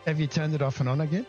Have you turned it off and on again?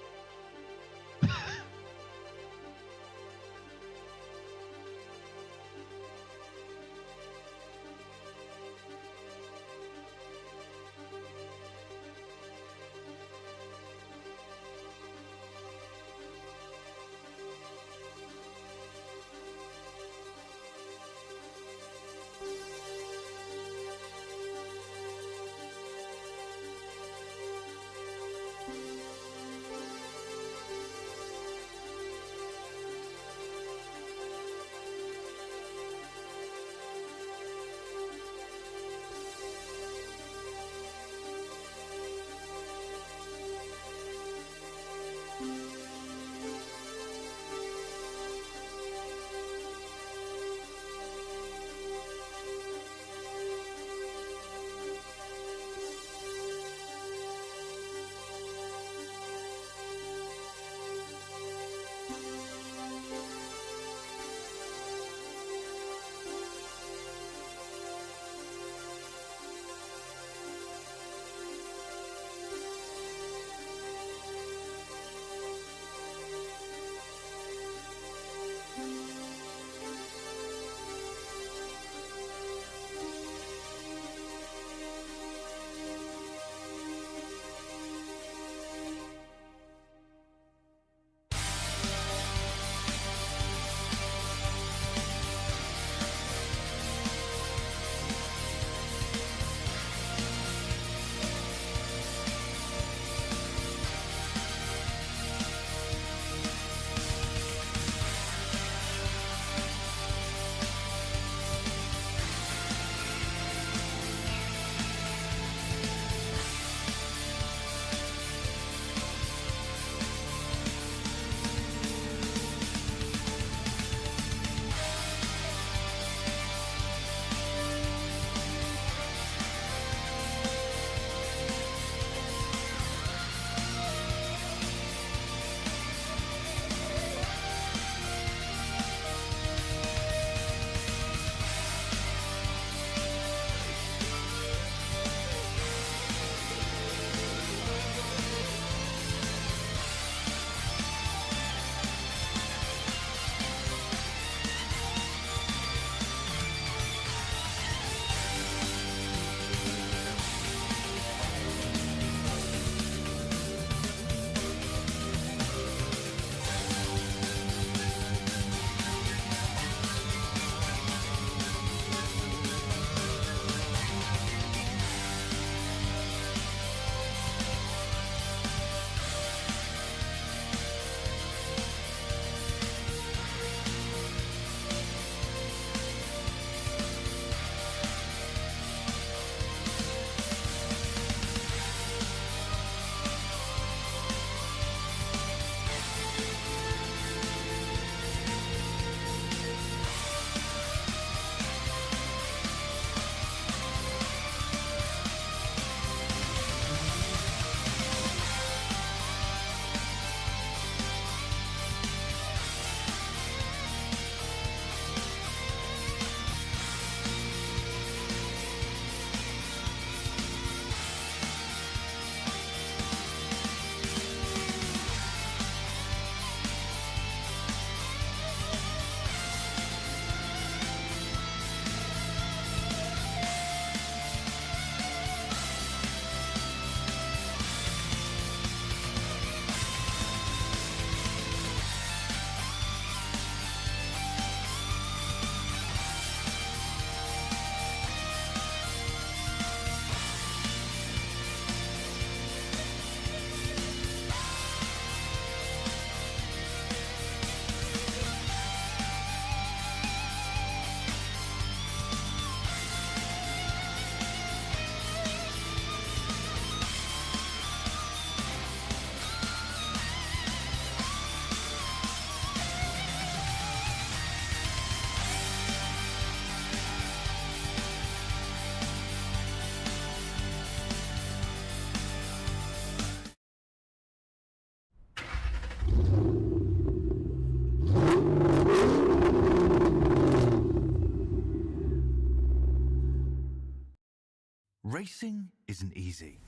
Racing isn't easy.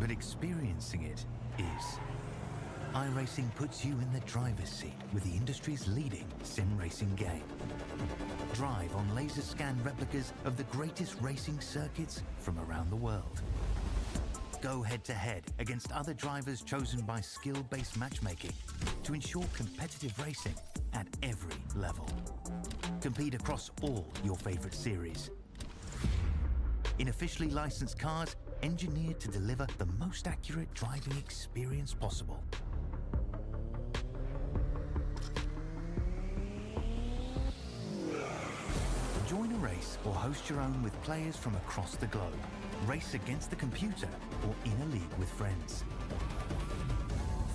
but experiencing it is. iRacing puts you in the driver's seat with the industry's leading sim racing game. Drive on laser scan replicas of the greatest racing circuits from around the world. Go head-to-head against other drivers chosen by skill-based matchmaking to ensure competitive racing at every level. Compete across all your favorite series. In officially licensed cars, engineered to deliver the most accurate driving experience possible. Join a race or host your own with players from across the globe. Race against the computer or in a league with friends.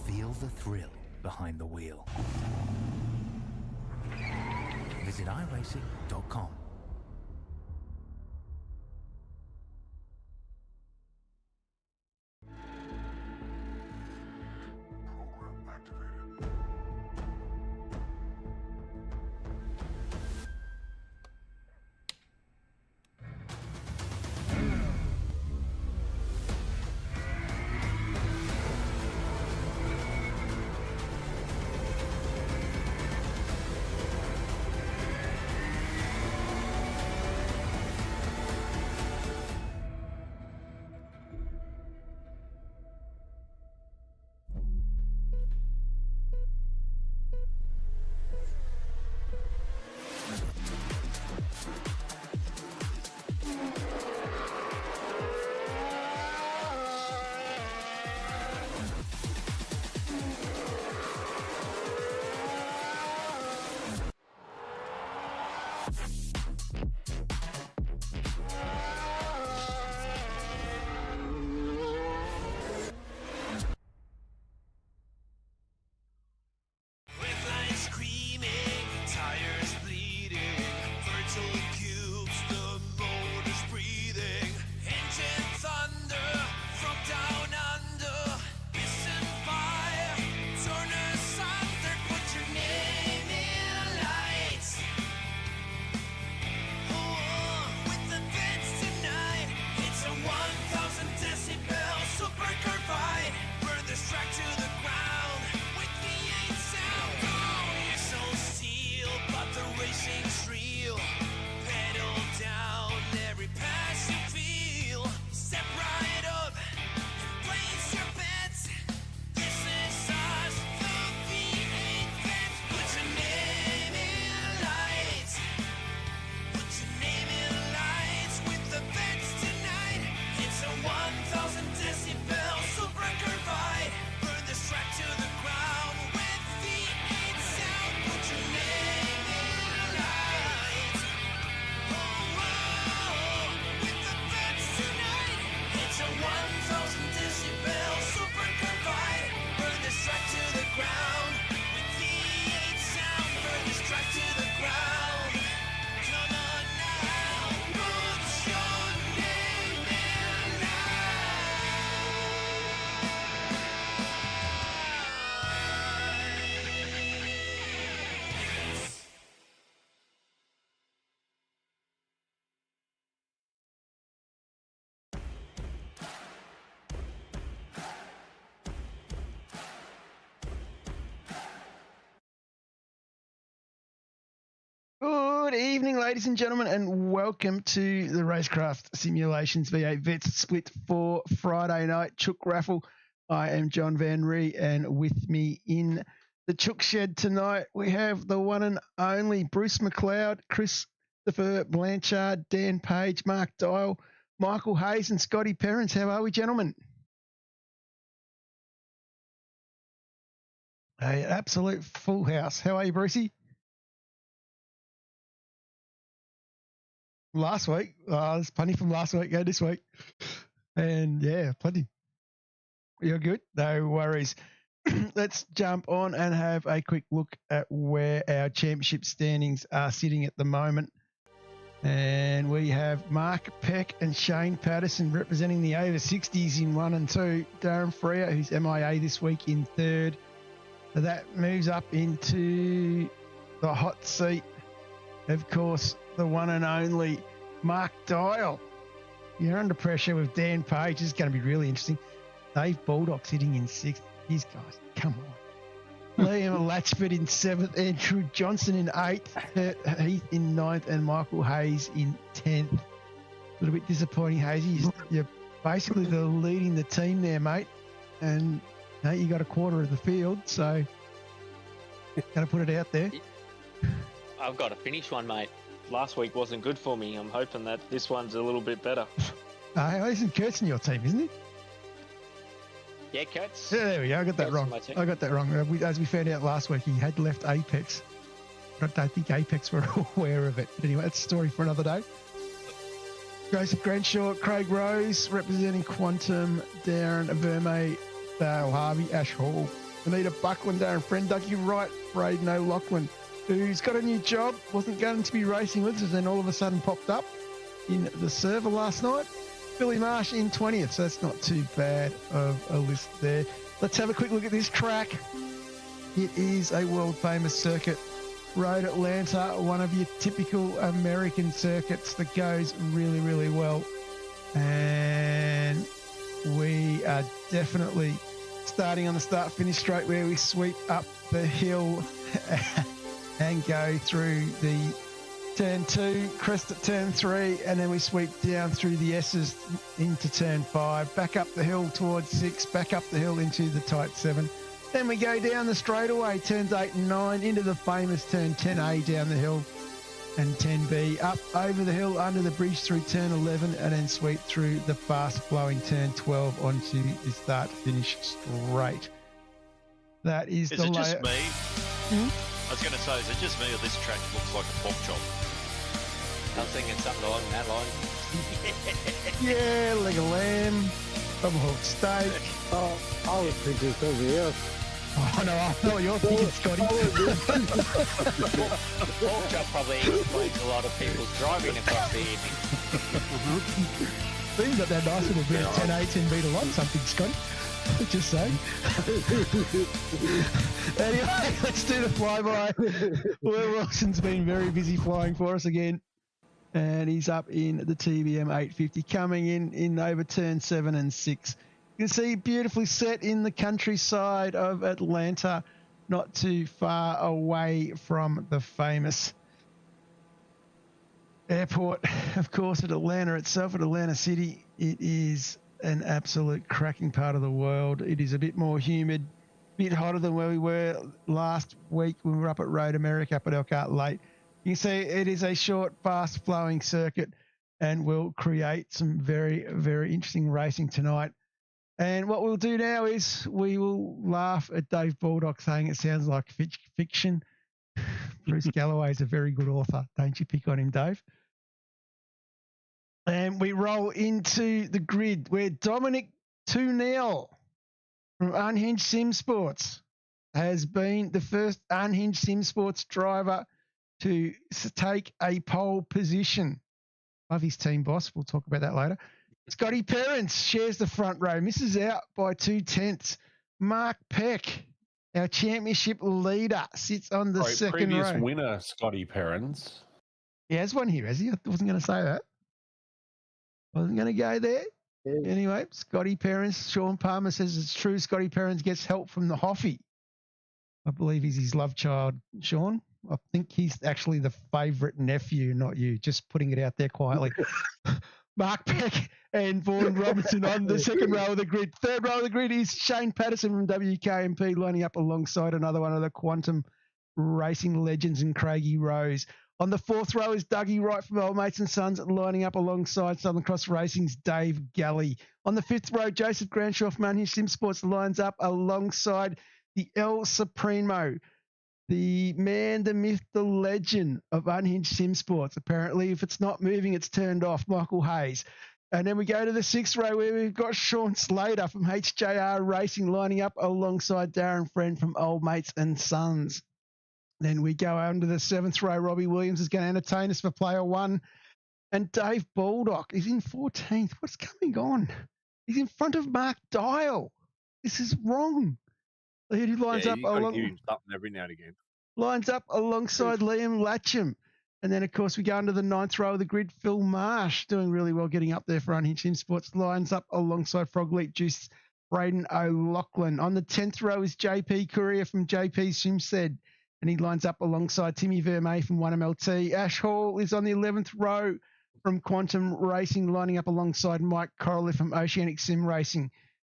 Feel the thrill behind the wheel. Visit iRacing.com. Good evening, ladies and gentlemen, and welcome to the RaceKraft Simulations V8 Vets Split for Friday night Chook Raffle. I am John Van Ree, and with me in the Chook Shed tonight, we have the one and only Bruce McLeod, Christopher Blanchard, Dan Page, Mark Dyall, Michael Hayes, and Scotty Perrins. How are we, gentlemen? An absolute full house. How are you, Brucey? Last week. There's plenty from last week. Go this week. And yeah, plenty. You're good? No worries. Let's jump on and have a quick look at where our championship standings are sitting at the moment. And we have Mark Peck and Shane Patterson representing the over 60s in 1 and 2. Darren Freer, who's MIA this week, in 3rd. That moves up into the hot seat. Of course, the one and only Mark Dyall. You're under pressure with Dan Page. This is going to be really interesting. Dave Baldock sitting in 6th. These guys, come on. Liam Latchford in 7th. Andrew Johnson in 8th. Heath in 9th. And Michael Hayes in 10th. A little bit disappointing, Hazy. You're basically leading the team there, mate. And you got a quarter of the field, so got to put it out there. I've got to finish one, mate. Last week wasn't good for me. I'm hoping that this one's a little bit better. Isn't Kurtz in your team, isn't he? Yeah, Kurtz. Yeah, there we go. I got that Kurtz in wrong. my team. I got that wrong. As we found out last week, he had left Apex. I don't think Apex were aware of it. But anyway, that's a story for another day. Joseph Grenshaw, Craig Rose, representing Quantum, Darren Vermey, Dale Harvey, Ash Hall, Anita Buckland, Darren Friend, Dougie Wright, Braden O'Loughlin, who's got a new job, wasn't going to be racing with us, and then all of a sudden popped up in the server last night. Billy Marsh in 20th, so that's not too bad of a list there. Let's have a quick look at this track. It is a world famous circuit. Road Atlanta, one of your typical American circuits that goes really, really well. And we are definitely starting on the start-finish straight where we sweep up the hill and go through the turn 2, crest at turn 3, and then we sweep down through the S's into turn 5, back up the hill towards 6, back up the hill into the tight 7. Then we go down the straightaway, turns 8 and 9, into the famous turn 10A down the hill and 10B, up over the hill, under the bridge through turn 11, and then sweep through the fast-flowing turn 12 onto the start-finish straight. That is the layout. Is it just me? I was going to say, is it just me or this track looks like a pork chop? I was thinking something along that line. Yeah, leg of lamb, tomahawk steak. Oh, I was thinking something else. Oh, no, I know what you're thinking, Scotty. Pork chop probably explains a lot of people's driving across the evening. You've got that nice little bit of 10A, 10B to like something, Scotty. Just saying. Anyway, let's do the flyby. Will Wilson's been very busy flying for us again. And he's up in the TBM 850, coming in over turn 7 and 6. You can see beautifully set in the countryside of Atlanta, not too far away from the famous airport, of course, at Atlanta itself, at Atlanta City. It is an absolute cracking part of the world. It is a bit more humid, a bit hotter than where we were last week when we were up at Road America, up at Elkhart Lake. You can see it is a short, fast-flowing circuit and will create some very, very interesting racing tonight. And what we'll do now is we will laugh at Dave Baldock saying it sounds like fiction. Bruce Galloway is a very good author. Don't you pick on him, Dave. And we roll into the grid where Dominic Tunell from Unhinged Sim Sports has been the first Unhinged Sim Sports driver to take a pole position. Love his team boss. We'll talk about that later. Scotty Perrins shares the front row, misses out by 2/10. Mark Peck, our championship leader, sits on the second row. Previous winner, Scotty Perrins. He has one here, has he? I wasn't going to say that. Wasn't going to go there. Yeah. Anyway, Scotty Perrins, Sean Palmer says it's true. Scotty Perrins gets help from the Hoffy. I believe he's his love child, Sean. I think he's actually the favourite nephew, not you. Just putting it out there quietly. Mark Peck and Vaughan Robinson on the second row of the grid. Third row of the grid is Shane Patterson from WKMP lining up alongside another one of the Quantum racing legends and Craigie Rose. On the fourth row is Dougie Wright from Old Mates and Sons lining up alongside Southern Cross Racing's Dave Galley. On the fifth row, Joseph Granshaw from Unhinged Sim Sports lines up alongside the El Supremo, the man, the myth, the legend of Unhinged Sim Sports. Apparently, if it's not moving, it's turned off, Michael Hayes. And then we go to the sixth row where we've got Sean Slater from HJR Racing lining up alongside Darren Friend from Old Mates and Sons. Then we go under the seventh row. Robbie Williams is going to entertain us for player one. And Dave Baldock is in 14th. What's going on? He's in front of Mark Dyall. This is wrong. He lines up give him something every now and again. Lines up alongside Liam Latcham. And then, of course, we go under the ninth row of the grid. Phil Marsh doing really well getting up there for Unhinged Sim Sports. Lines up alongside Frog Leap Juice Braden O'Loughlin. On the 10th row is JP Courier from JP Simsed, and he lines up alongside Timmy Vermey from 1MLT. Ash Hall is on the 11th row from Quantum Racing, lining up alongside Mike Corley from Oceanic Sim Racing.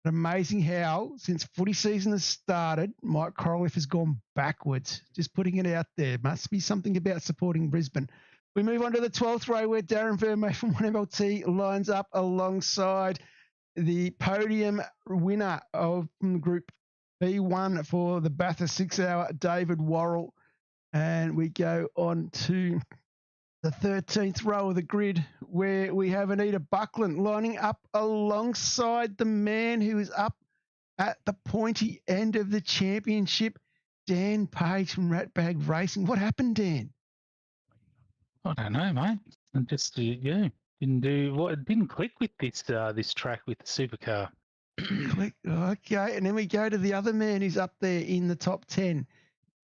Amazing how, since footy season has started, Mike Corliffe has gone backwards. Just putting it out there. Must be something about supporting Brisbane. We move on to the 12th row where Darren Freer from 1MLT lines up alongside the podium winner of Group B1 for the Bathurst 6 Hour, David Worrell. And we go on to the 13th row of the grid where we have Anita Buckland lining up alongside the man who is up at the pointy end of the championship, Dan Page from Ratbag Racing. What happened, Dan? I don't know, mate. I just didn't click with this track with the supercar. Click. Okay, and then we go to the other man who's up there in the top 10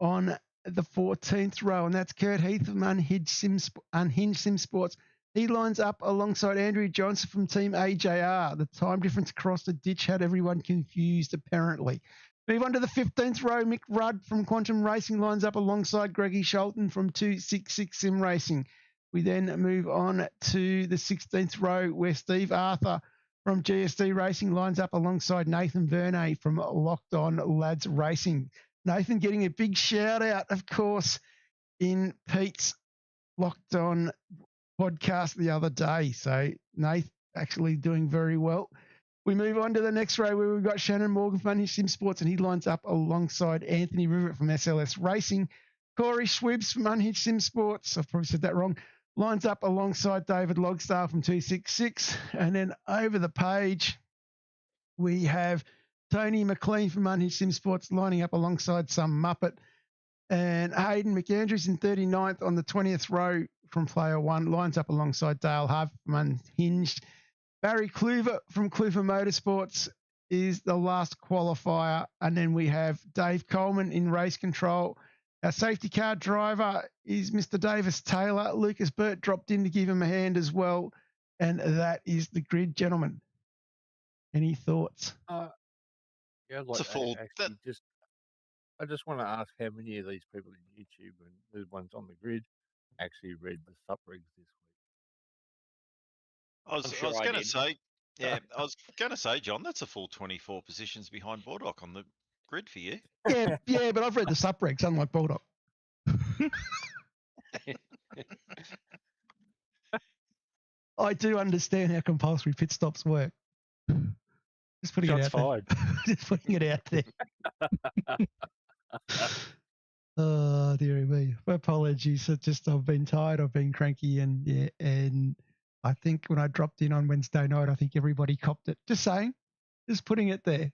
on the 14th row, and that's Kurt Heath from Unhinged Sim Sports. He lines up alongside Andrew Johnson from Team AJR. The time difference across the ditch had everyone confused, apparently. Move on to the 15th row. Mick Rudd from Quantum Racing lines up alongside Greggy Sholton from 266 Sim Racing. We then move on to the 16th row where Steve Arthur from GSD Racing lines up alongside Nathan Vernay from Locked On Lads Racing. Nathan getting a big shout out, of course, in Pete's Locked On podcast the other day. So Nath actually doing very well. We move on to the next row where we've got Shannon Morgan from Unhinged Sim Sports, and he lines up alongside Anthony Rivett from SLS Racing. Corey Schwibs from Unhinged Sim Sports, I've probably said that wrong, lines up alongside David Logsdale from 266. And then over the page, we have Tony McLean from Unhinged Sim Sports lining up alongside some Muppet. And Hayden McAndrews in 39th on the 20th row from Player One lines up alongside Dale Harvey from Unhinged. Barry Kluver from Kluver Motorsports is the last qualifier. And then we have Dave Coleman in race control. Our safety car driver is Mr. Davis Taylor. Lucas Burt dropped in to give him a hand as well. And that is the grid, gentlemen. Any thoughts? Yeah, It's a full. I just want to ask how many of these people in YouTube and the ones on the grid actually read the sub-regs this week. I was going to say, I was going to say, John, that's a full 24 positions behind Bordock on the grid for you. Yeah, but I've read the sub-regs, unlike Bulldog. I do understand how compulsory pit stops work. Just putting Shots it out fired. there. Just putting it out there. Oh, dearie me. Apologies. I've been tired. I've been cranky, and I think when I dropped in on Wednesday night, I think everybody copped it. Just saying. Just putting it there.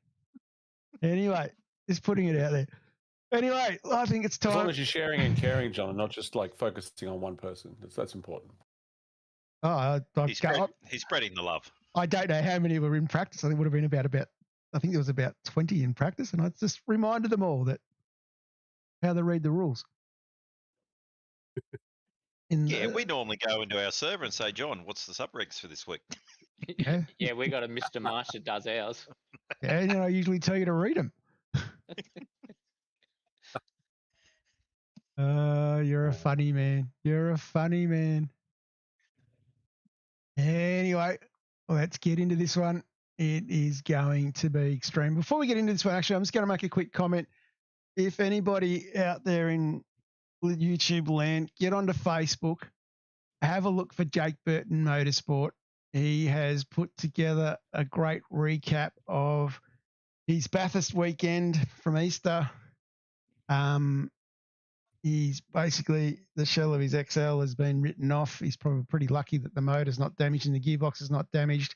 Anyway, just putting it out there. Anyway, I think it's time. As long as you're sharing and caring, John, and not just like focusing on one person. That's important. Oh, He's spreading the love. I don't know how many were in practice. I think it would have been about I think there was about 20 in practice, and I just reminded them all that how they read the rules. We normally go into our server and say, John, what's the sub-regs for this week? Yeah, we got a Mr. Marsh that does ours. Yeah, I usually tell you to read them. You're a funny man. You're a funny man. Anyway, let's get into this one. It is going to be extreme. Before we get into this one, actually, I'm just going to make a quick comment. If anybody out there in YouTube land, get onto Facebook, have a look for Jake Burton Motorsport. He has put together a great recap of his Bathurst weekend from Easter. He's basically, the shell of his XL has been written off. He's probably pretty lucky that the motor's not damaged and the gearbox is not damaged.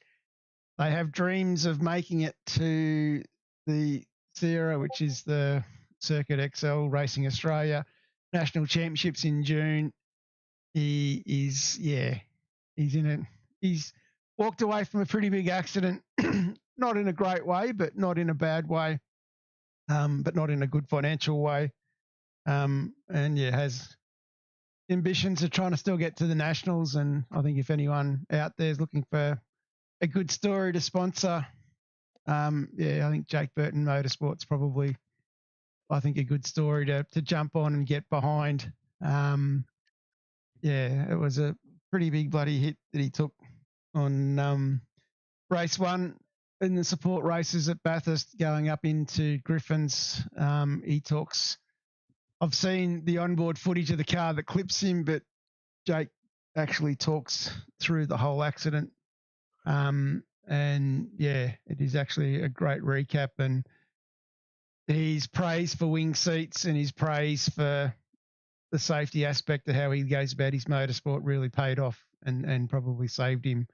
They have dreams of making it to the Sierra, which is the Circuit XL Racing Australia National Championships in June. He's walked away from a pretty big accident, not in a great way, but not in a bad way, but not in a good financial way. Has ambitions of trying to still get to the Nationals. And I think if anyone out there is looking for a good story to sponsor Yeah, I think Jake Burton Motorsport's probably, I think, a good story to jump on and get behind. Yeah, it was a pretty big bloody hit that he took on race one in the support races at Bathurst going up into Griffin's. He talks, I've seen the onboard footage of the car that clips him, but Jake actually talks through the whole accident. And yeah, it is actually a great recap, and he's praised for wing seats and his praise for the safety aspect of how he goes about his motorsport really paid off and probably saved him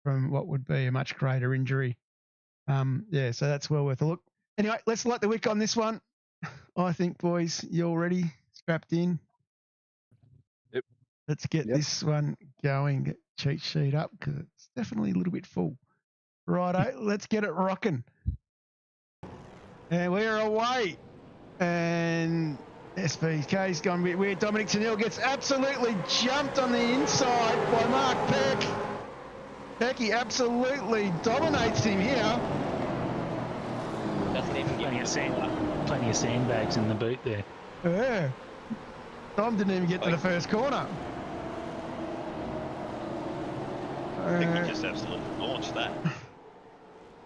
from what would be a much greater injury. Yeah, so that's well worth a look. Anyway, let's light the wick on this one. I think, boys, you're ready, strapped in. Yep. Let's get this one going. Get cheat sheet up because it's definitely a little bit full. Righto, let's get it rocking. And we're away. And SPK's gone a bit weird. Dominic Tennille gets absolutely jumped on the inside by Mark Peck. Pecky absolutely dominates him here. Doesn't even give Plenty of sandbags in the boot there. Yeah. Dom didn't even get to the first corner. I think he just absolutely launched that.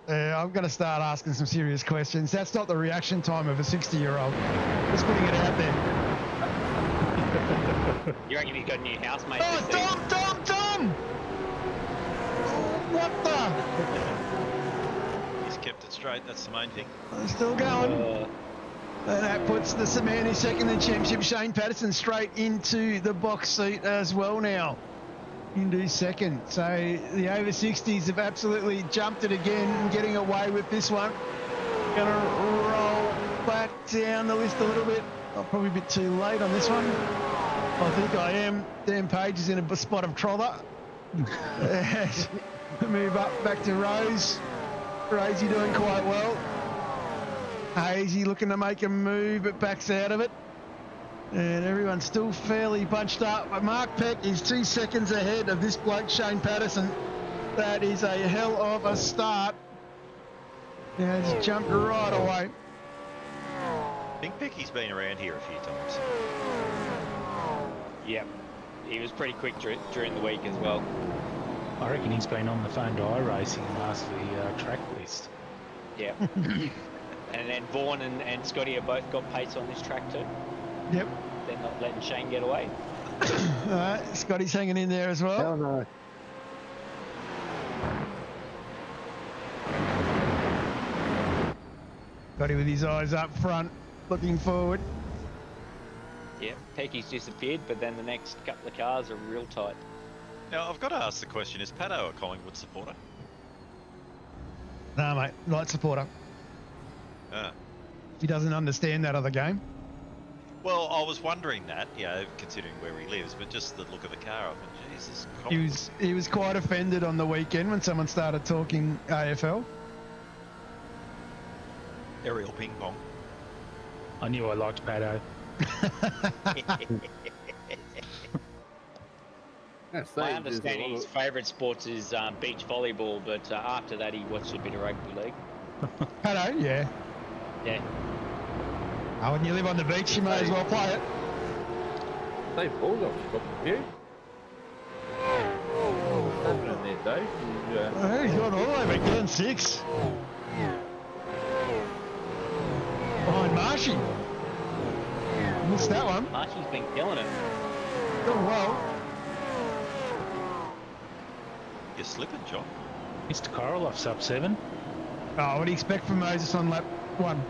I'm going to start asking some serious questions. That's not the reaction time of a 60-year-old. Just putting it out there. You reckon he's got a new housemate? Oh, Dom! What the? He's kept it straight. That's the main thing. I'm still going. And that puts the man who's second in the championship, Shane Patterson, straight into the box seat as well now. Into second. So the over 60s have absolutely jumped it again and getting away with this one. Gonna roll back down the list a little bit. I'm probably a bit too late on this one. I think I am. Dan Page is in a spot of troller. Move up back to Rose. Rosie doing quite well. Hazy looking to make a move, but backs out of it. And everyone's still fairly bunched up. But Mark Peck is 2 seconds ahead of this bloke, Shane Patterson. That is a hell of a start. Yeah, just jumped right away. I think Pecky's been around here a few times. Yep. He was pretty quick during the week as well. I reckon he's been on the phone to iRacing and asked for the track list. Yeah. And then Vaughan and Scotty have both got pace on this track too. Yep. They're not letting Shane get away. All right, Scotty's hanging in there as well. Hell no. Scotty with his eyes up front, looking forward. Yeah, Pecky's disappeared, but then the next couple of cars are real tight. Now, I've got to ask the question, is Paddo a Collingwood supporter? No, mate, light supporter. He doesn't understand that other game. Well, I was wondering that, you know, considering where he lives, but just the look of the car, I thought, Jesus, He was quite offended on the weekend when someone started talking AFL. aerial ping pong. I knew I liked Paddo. My understanding his favourite sports is beach volleyball, but after that he watched a bit of rugby league. Hello, yeah. Yeah. Oh, when you live on the beach, you may as well play it. Dave Bulldogs got the view. What's happening there, Dave? Oh, he's gone all the way back down 6. Behind Marshy. Missed that one. Marshy's been killing it. Doing well. You're slipping, John. Mr. Korolov's up 7. Oh, what do you expect from Moses on lap 1?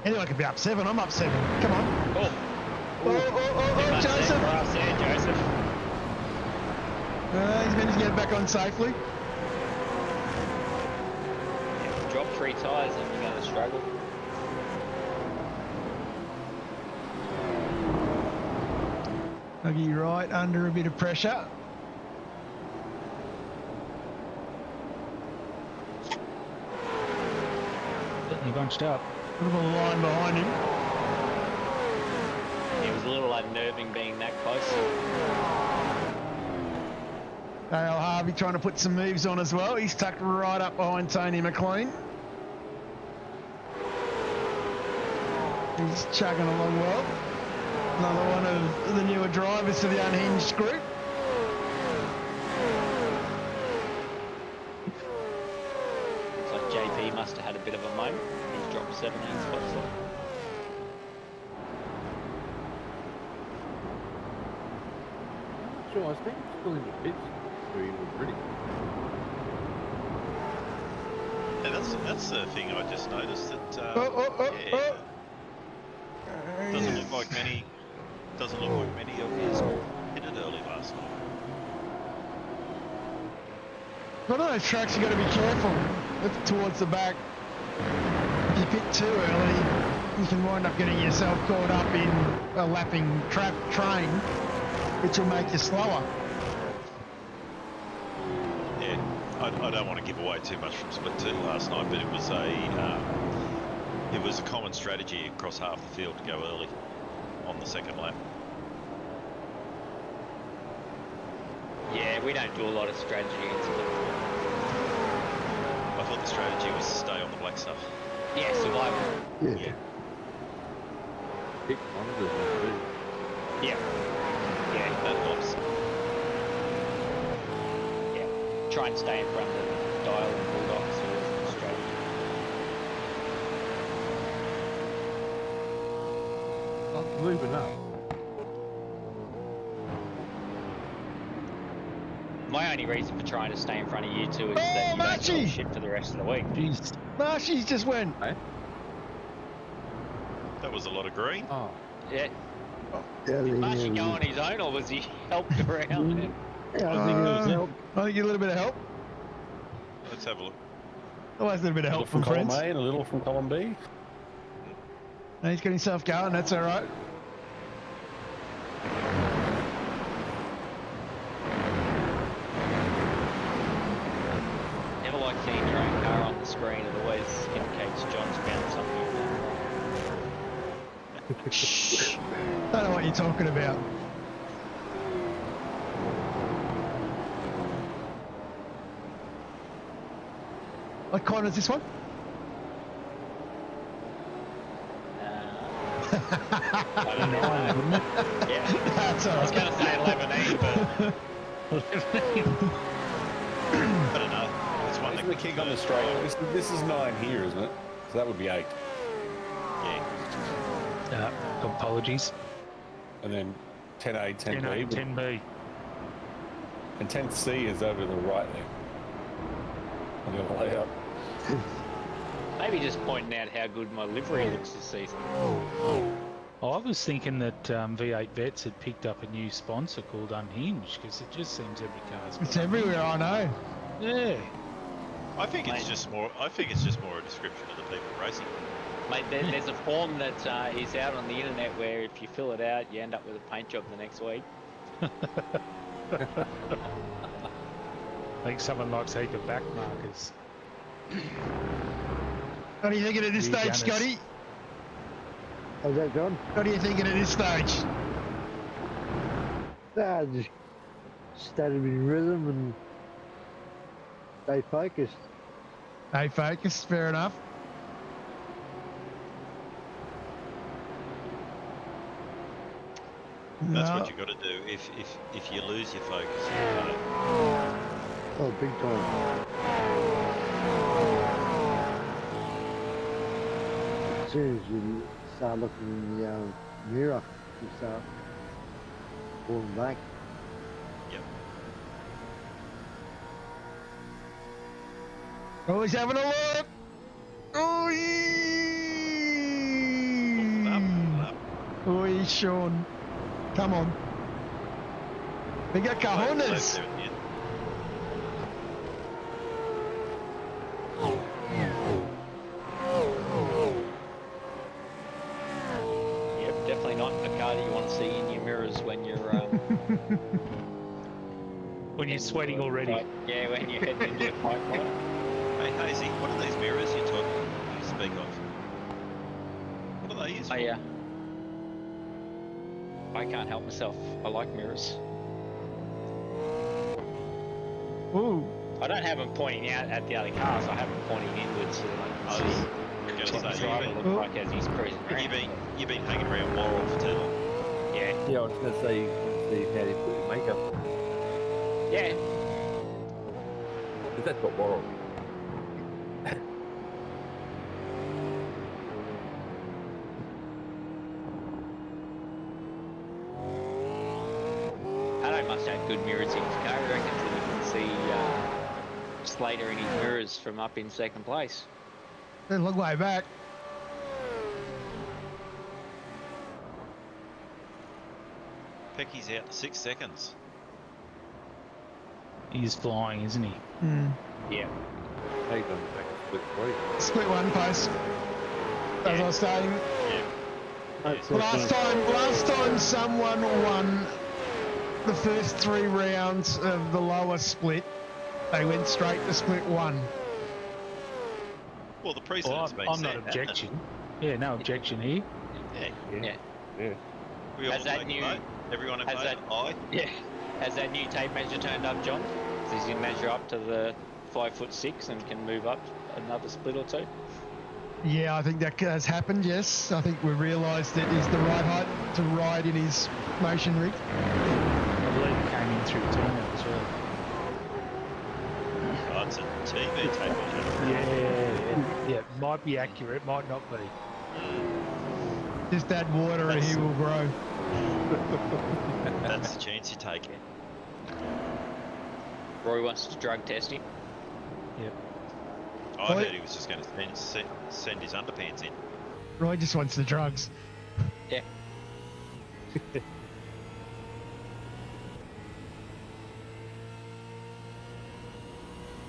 Anyone could be up 7. I'm up 7. Come on. Oh, Joseph. Grass there, Joseph. He's managed to get back on safely. Yeah, drop 3 tyres and you're going to struggle. Huggy right under a bit of pressure. Certainly bunched up. A little line behind him. It was a little unnerving being that close. Dale Harvey trying to put some moves on as well. He's tucked right up behind Tony McLean. He's chugging along well. Another one of the newer drivers to the unhinged group. Looks like JP must have had a bit of a moment. He's dropped 17 spots off. Sure, I think he's still in the pits where he was ready. Yeah, that's the thing I just noticed that. Doesn't look like many. Doesn't look like many of his hit it early last night. One of those tracks you got to be careful towards the back. If you pit too early, you can wind up getting yourself caught up in a lapping train, which will make you slower. Yeah, I don't want to give away too much from Split 2 last night, but it was a common strategy across half the field to go early on the second lap. Yeah, we don't do a lot of strategy in Split 2. I thought the strategy was to stay on the black stuff. Yeah, survival. Yeah. Pick one of them. Yeah. Yeah, that helps. Yeah, try and stay in front of the Dyall and Bulldogs with the strategy. I'm moving up. My only reason for trying to stay in front of you two is that you don't feel shit for the rest of the week. Jeez. Marshy's just went. Eh? That was a lot of green. Oh, Yeah. Yeah, Did Marshy go on his own or was he helped around? Yeah, I think it was help. I think a little bit of help. Let's have a look. Always a little bit of A help little from from column friends. A and a little from column B. No, he's got himself going, that's all right. Never like seeing your own car on the screen. It always indicates John's found something. Don't know what you're talking about. What corner is this one? I don't know. Yeah. That's all I was right. going to say 11, but I don't know. It's one Isn't the kick on the straight? This is 9 here, isn't it? So that would be 8. Yeah. Apologies. And then 10A, 10B. 10A, 10B. And 10C is over to the right there. On the other layout. maybe just pointing out how good my livery looks this season. I was thinking that V8 Vets had picked up a new sponsor called Unhinged, because it just seems every car's got It's everywhere, I know. Yeah. I think it's just more. I think it's just more a description of the people racing. Mate, there's a form that is out on the internet where if you fill it out, you end up with a paint job the next week. I think someone likes a heap of back markers. What are you thinking at this Yeah, stage, Janice. Scotty? How's that gone? What are you thinking at this stage? Nah, just started in rhythm and stay focused. Hey, focus, fair enough. That's No. what you got to do. If you lose your focus, Oh, big time. As soon as you start looking in the mirror, you start falling back. yep. Oh, he's having a look. Oh, Up. Oi, Sean. Come on. We got cojones. There at the end. Yep, definitely not a car that you want to see in your mirrors when you're When you're sweating already. Yeah, when you're heading into the pipeline. Hey Hazy, what are these mirrors you speak of? What are they used for? I can't help myself. I like mirrors. don't have them pointing out at the other cars. I have them pointing inwards so I can see what the driver looks like as he's cruising around. You've been hanging around Laurel for too long. Yeah. Yeah, I was going to say, how do you put your makeup on? Yeah. Because that's what Laurel is. Pato must have good mirrors in his car. I reckon that you can see Slater in his mirrors from up in second place. They look way back. Pecky's out 6 seconds. He's flying, isn't he? Yeah. Hey, going back to split three. Split one post. As I was saying, last time someone won the first 3 rounds of the lower split, they went straight to split 1. Well, the precedent's been I'm set. not objection. Yeah, no objection here. Yeah. We all Has that take new- a vote. Everyone in has favour? that- Aye. Yeah. Has that new tape measure turned up, John? Does he measure up to the 5'6" and can move up another split or 2? Yeah, I think that has happened, yes. I think we realised it is the right height to ride in his motion rig. I believe it came in through turnout as well. Oh, it's a TV tape measure. Yeah, might be accurate, might not be. Just add water and he will grow. That's the chance you take. Roy wants to drug test him. Yep. I heard he was just going to send his underpants in. Roy just wants the drugs. Yeah.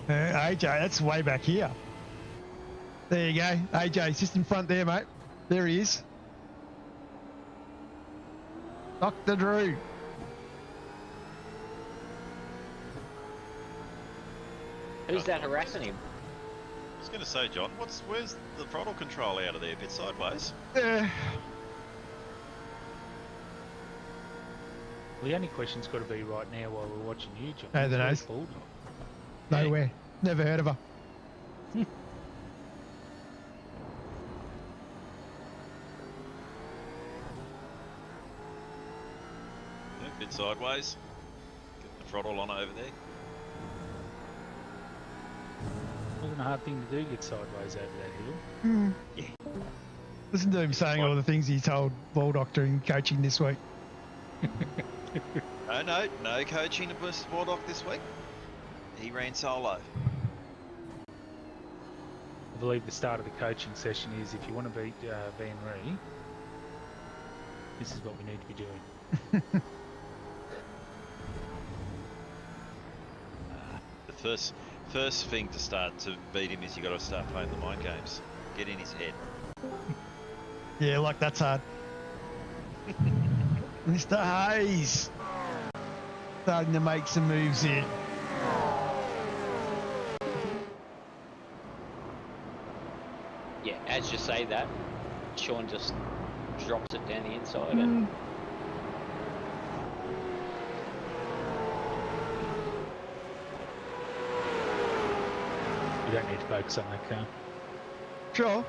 AJ, that's way back here. There you go. AJ, just in front there, mate. There he is. Dr. Drew. Who's that harassing him? I was going to say, John, where's the throttle control out of there? A bit sideways. Yeah. Well, the only question's got to be right now while we're watching you, John. Hey, the Where's nose. Bulldog? Nowhere. Never heard of her. Yeah, a bit sideways. Get the throttle on over there. Wasn't a hard thing to do, get sideways over that hill. Listen to him saying all the things he told Ball Doctor in coaching this week. No coaching to Spordock this week. He ran solo. I believe the start of the coaching session is if you want to beat Van Ree, this is what we need to be doing. The first thing to start to beat him is you got to start playing the mind games. Get in his head. Yeah, like that's hard. Mr. Hayes starting to make some moves here. Yeah, as you say that, Sean just drops it down the inside and You don't need to focus on that car. Sure.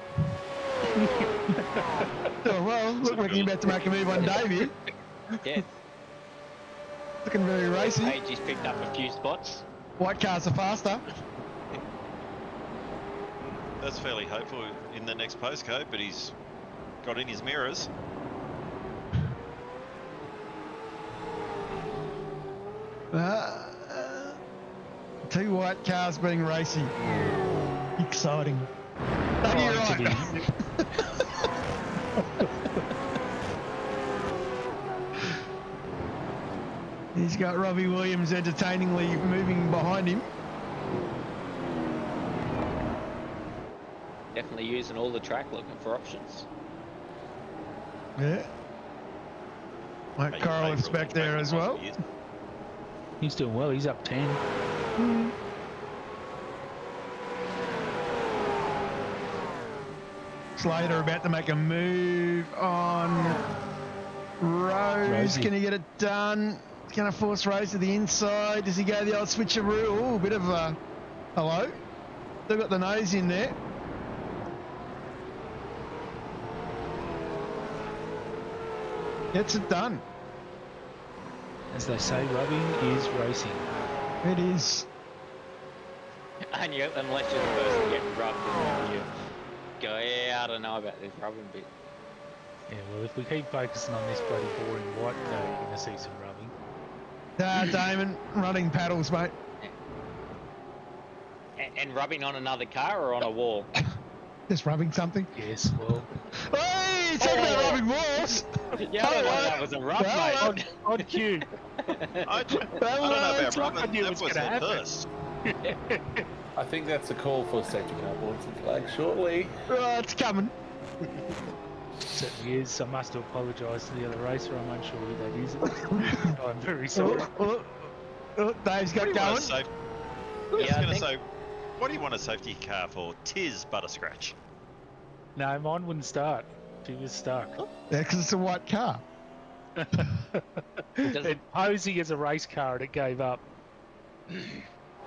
Oh, well, look like you're about to make a move on Dave here. yeah, Looking very racy. Page he's picked up a few spots. White cars are faster. That's fairly hopeful in the next postcode, but he's got in his mirrors. Two white cars being racy. Exciting. No, you're right. He's got Robbie Williams entertainingly moving behind him. Definitely using all the track looking for options. Yeah. Mike Corliss back there as well. He's doing well, he's up 10. Slater about to make a move on Rose. Rosie. Can he get it done? He's going to force Rose to the inside. Does he go the old switcheroo? Ooh, bit of a Hello? They've got the nose in there. Gets it done. As they say, rubbing is racing. It is. And you, unless you're the person getting rubbed, and then you go, yeah, I don't know about this rubbing bit. Yeah, well, if we keep focusing on this bloody boring white coat, you're going to see some rubbing. Damon, running paddles, mate. And rubbing on another car or on a wall? Just rubbing something. Yes, well. Hey, talking about rubbing walls. Yeah, I don't know that was a rub, Well, mate. On cue. I don't know about rubbing. knew it That was was gonna a happen. burst. I think that's a call for safety car boards and flags shortly. It's coming. Certainly is. I must apologise to the other racer. I'm unsure who that is. I'm very sorry. Dave's got What do you want going. a safe- I was going to say, what do you want a safety car for? Tis butter scratch. No, mine wouldn't start. She was stuck. Yeah, because it's a white car. It posing as a race car and it gave up.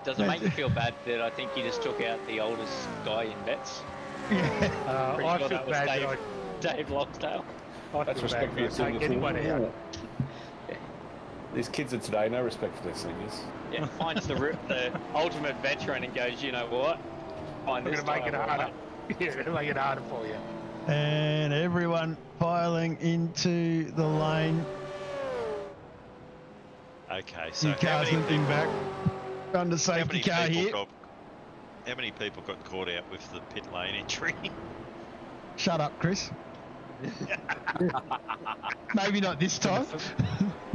Does it make you feel bad that I think you just took out the oldest guy in bets? Yeah. Pretty I sure feel that was bad Dave, that Dave Loxdale. I That's feel bad respect for your that I take seniors. anyone out. These kids of today, no respect for their seniors. Yeah, finds the ultimate veteran and goes, you know what? I'm going to make it harder. Yeah, I'm going to make it harder for you. And everyone piling into the lane. Okay, so Your car's limping back. Under safety car here. How many people got caught out with the pit lane entry? Shut up, Chris. Maybe not this time.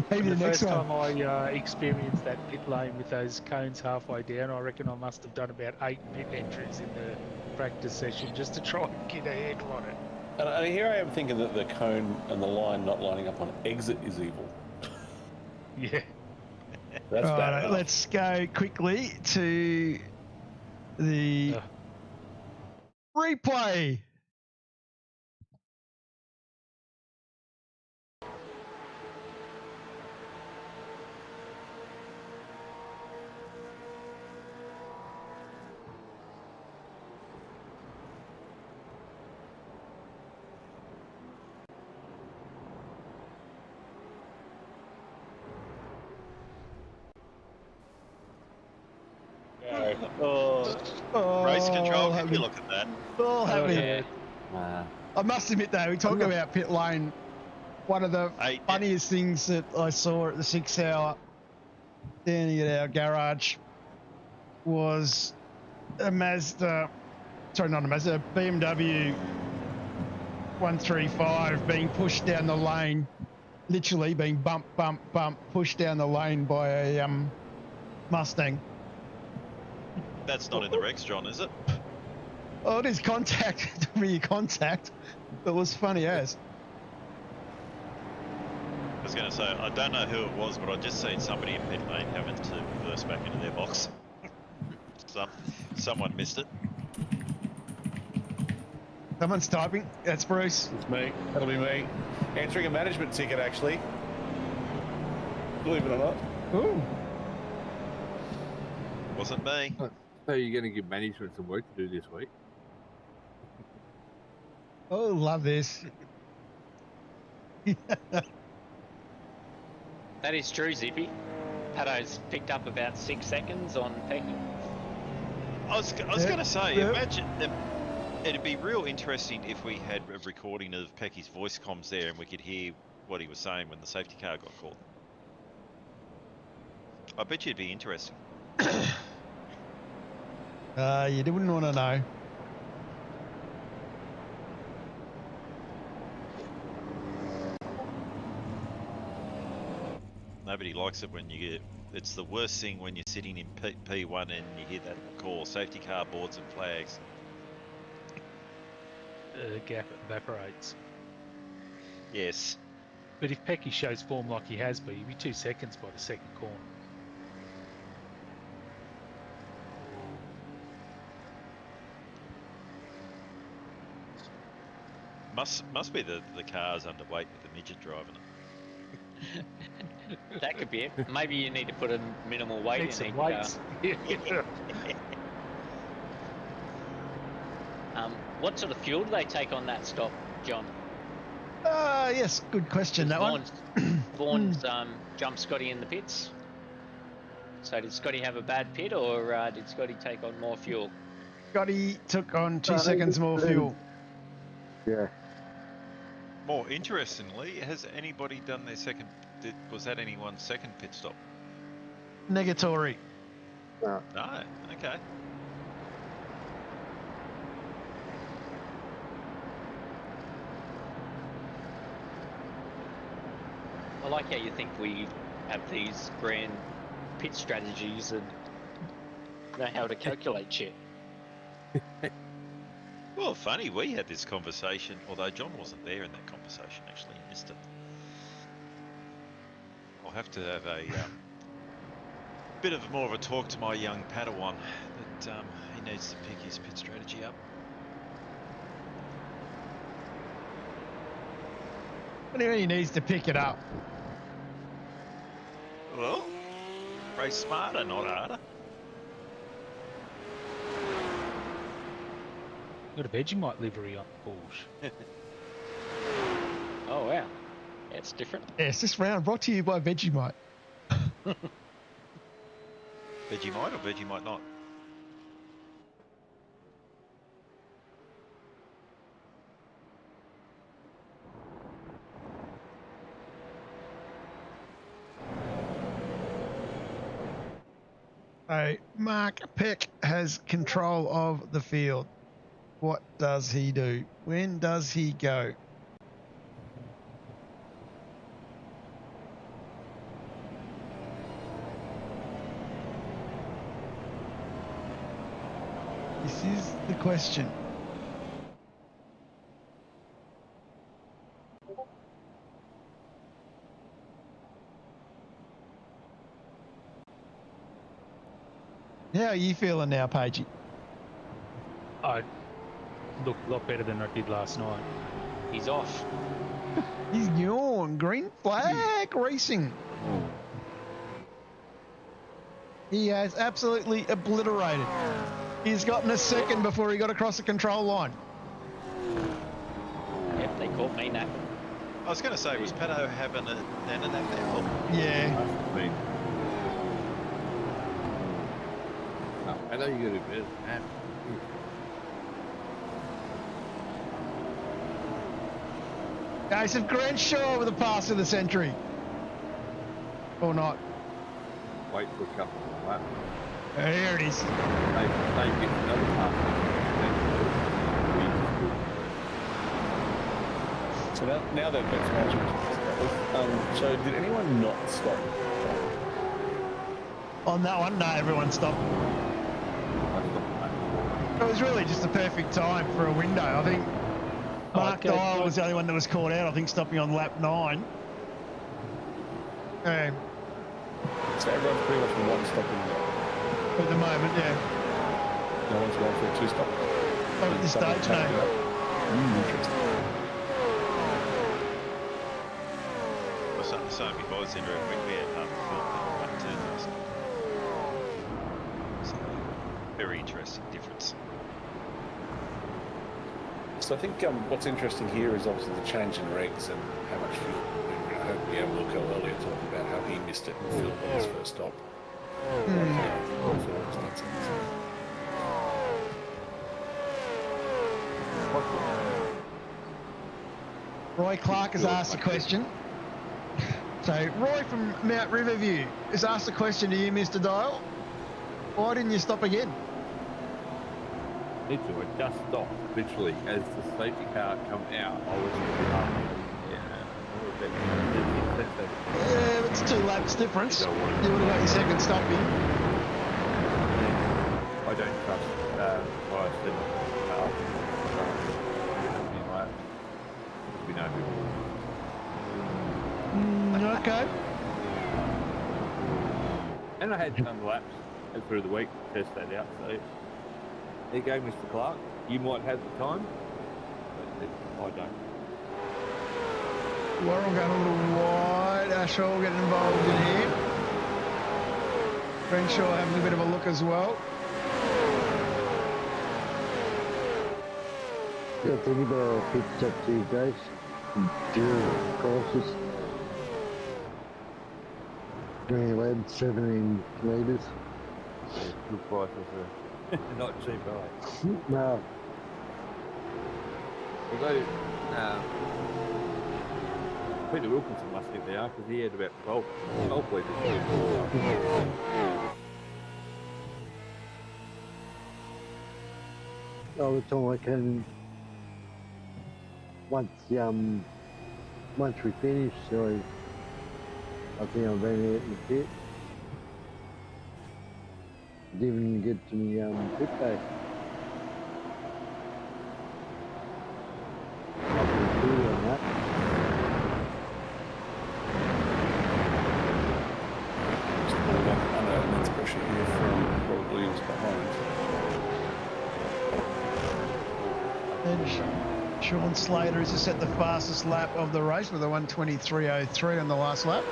Maybe the next first one. time I experienced that pit lane with those cones halfway down, I reckon I must have done about 8 pit entries in the practice session just to try and get a handle on it. And here I am thinking that the cone and the line not lining up on exit is evil. Yeah. That's All bad right, enough. let's go quickly to the replay. Race control, have can you look at that? Oh, have yeah. I must admit though, we talk about pit lane. One of the Hey, funniest things that I saw at the 6 hour standing at our garage was a Mazda, sorry, not a Mazda, a BMW 135 being pushed down the lane, literally being bump, pushed down the lane by a Mustang. That's not in the Rex, John, is it? Oh, it is contact, rear contact. It was funny as. I was going to say, I don't know who it was, but I just seen somebody in pit lane having to reverse back into their box. Someone missed it. Someone's typing. That's Bruce. It's me. That'll be me. Answering a management ticket, actually. Believe it or not. Ooh. Wasn't me. So you're going to give management some work to do this week? Oh, love this. That is true, Zippy. Paddo's picked up about 6 seconds on Pecky. I was going to say, imagine, it'd be real interesting if we had a recording of Pecky's voice comms there and we could hear what he was saying when the safety car got called. I bet you it'd be interesting. You wouldn't want to know. Nobody likes it when you get. It's the worst thing when you're sitting in P1 and you hear that call, safety car boards and flags. The gap evaporates. Yes. But if Pecky shows form like he has been, he'll be 2 seconds by the second corner. Must be the car's underweight with the midget driving it. That could be it. Maybe you need to put a minimal weight Need in some each weights. What sort of fuel do they take on that stop, John? Yes, good question. That one. Vaughan's jumped Scotty in the pits. So did Scotty have a bad pit, or did Scotty take on more fuel? Scotty took on 2 seconds more fuel. Yeah. More interestingly, has anybody done their second? Was that anyone's second pit stop? Negatory. No. No. Okay. I like how you think we have these grand pit strategies and know how to calculate shit. Well, funny, we had this conversation, although John wasn't there in that conversation, actually, he missed it. I'll have to have a bit of more of a talk to my young Padawan that he needs to pick his pit strategy up. What do you mean he needs to pick it up? Well, race smarter, not harder. Got a Vegemite livery on Porsche. Oh, wow. That's different. Yes, this round brought to you by Vegemite. Vegemite or Vegemite not? So Mark Peck has control of the field. What does he do? When does he go? This is the question. How are you feeling now, Pagey? I look a lot better than I did last night. He's off. He's yawn. Green flag racing. He has absolutely obliterated. He's gotten a second before he got across the control line. Yep, they caught me napping. I was going to say, was Pato having a nap now? Yeah. I know you got to do that. Ace of Grenshaw with a pass of the century. Or not. Wait for a couple of laps. Here it is. They get another pass. So now that that's management. So did anyone not stop? On that one, no, everyone stopped. It was really just the perfect time for a window. I think Mark Dyall was the only one that was caught out, I think, stopping on lap 9. So everyone's pretty much in one stop At the moment, yeah. No one's going for a 2-stop. Not at this stage, no. Interesting. Well, so before I was in real quick, we had half the field on lap 2 last night. So, very interesting difference. So I think what's interesting here is obviously the change in regs and how much fuel. I heard Diablo earlier talking about how he missed it in field on his first stop. Roy Clark has asked a question. So Roy from Mount Riverview has asked a question to you, Mr. Dyall. Why didn't you stop again? Literally, I just stopped. Literally, as the safety car come out, I was Yeah, it's 2 laps difference. You would have got your second stop in. I don't trust what I said. We know who. Okay. And I had some laps through the week to test that out. So there you go, Mr. Clark. You might have the time, but I don't. Laurel going a little wide. Ashall getting involved in here. Renshaw having a bit of a look as well. Got any better pits up to you guys? Dual courses. Green lead, 17 litres. Yeah, good prices are not cheap, are they? No, Although, Peter Wilkinson must think they are because he had about 12 litres. all the time I can. Once we finish, so I think I've been out in the pit. Didn't get to me pit day. I've been clear on that. Under immense pressure here from Robert Williams behind. And Sean Slater has just set the fastest lap of the race with a 1:23.03 on the last lap.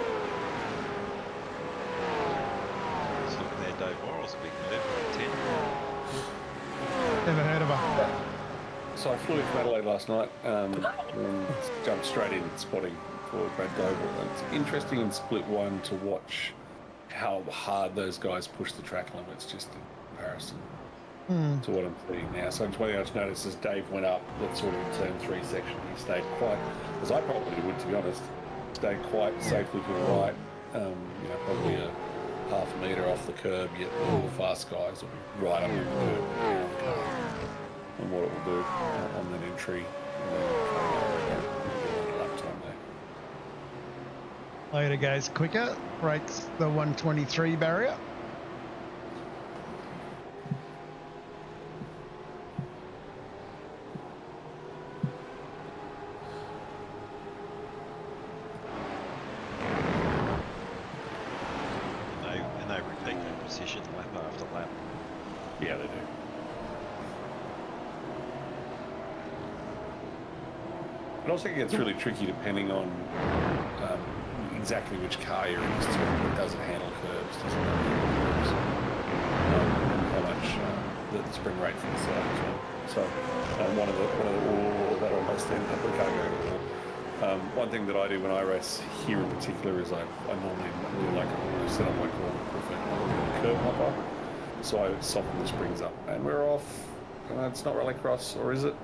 Just looking there, Dave Worrell's a big move, 10. Never heard of her. So I flew into Adelaide last night and jumped straight in spotting for Brad Doble. It's interesting in split one to watch how hard those guys push the track limits just in comparison to what I'm seeing now. So one thing I just noticed as Dave went up that sort of turn 3 section, he stayed quite, as I probably would to be honest, stayed quite safely to the right, probably a half a metre off the curb, yet all the fast guys will be right up on the curb. And what it will do on that entry lap time there. Later goes quicker, breaks the 1:23 barrier. And they repeat that position lap after lap. Yeah, they do. It also gets really tricky depending on exactly which car you're in. Does it handle curves? Does it not handle curves? And how much the spring rate for the side as well. So that almost ended up the car going to the wall. One thing that I do when I race here in particular is I normally do like a setup I call a curb hopper. So I soften the springs up, and we're off. It's not rallycross, or is it?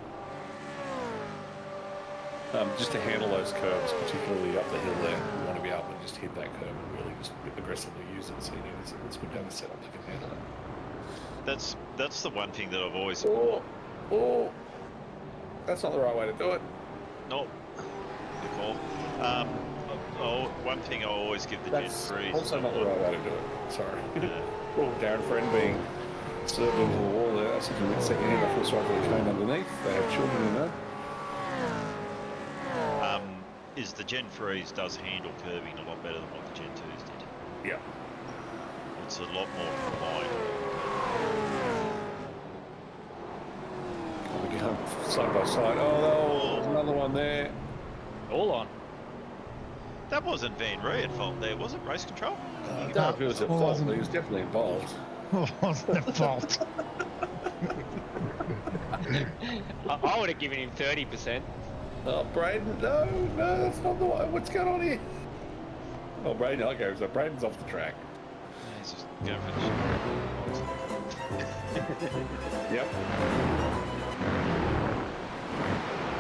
Just to handle those curves, particularly up the hill there, you want to be able to just hit that curve and really just aggressively use it. So it's good to have a setup that can handle it. That's the one thing that I've always. Oh, that's not the right way to do it. No, good call. One thing I always give the Gen That's 3s. also not the right way to do it. Sorry. Darren Freer being served into the wall there. That's a second hand. I feel sorry for the cone underneath. They have children in there. Is the Gen 3s does handle curving a lot better than what the Gen 2s did. Yeah. It's a lot more combined. We go side by side. Oh, there's another one there. All on. That wasn't Van Rey at fault there, was it? Race control? I don't know if it was at fault, but he was definitely involved. Wasn't a fault. I would have given him 30%. Oh, Braden, no, that's not the one. What's going on here? Oh, Braden, okay, so Braden's off the track. Yeah, he's just going for the Yep.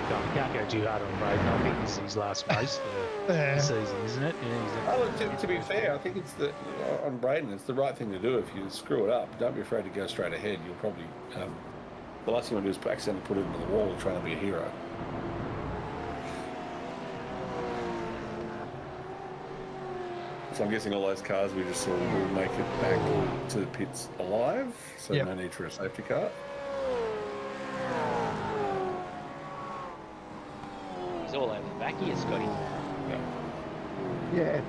God, you can't go too hard on Braden. I think this is his last race for the season, isn't it? Yeah, Oh, look, to be fair, I think it's on Braden, it's the right thing to do. If you screw it up, don't be afraid to go straight ahead. You'll probably, the last thing you want to do is accidentally put it into the wall and trying to be a hero. So I'm guessing all those cars we just saw will make it back to the pits alive, so no need for a safety car. He's all over the back here, Scotty. Yeah.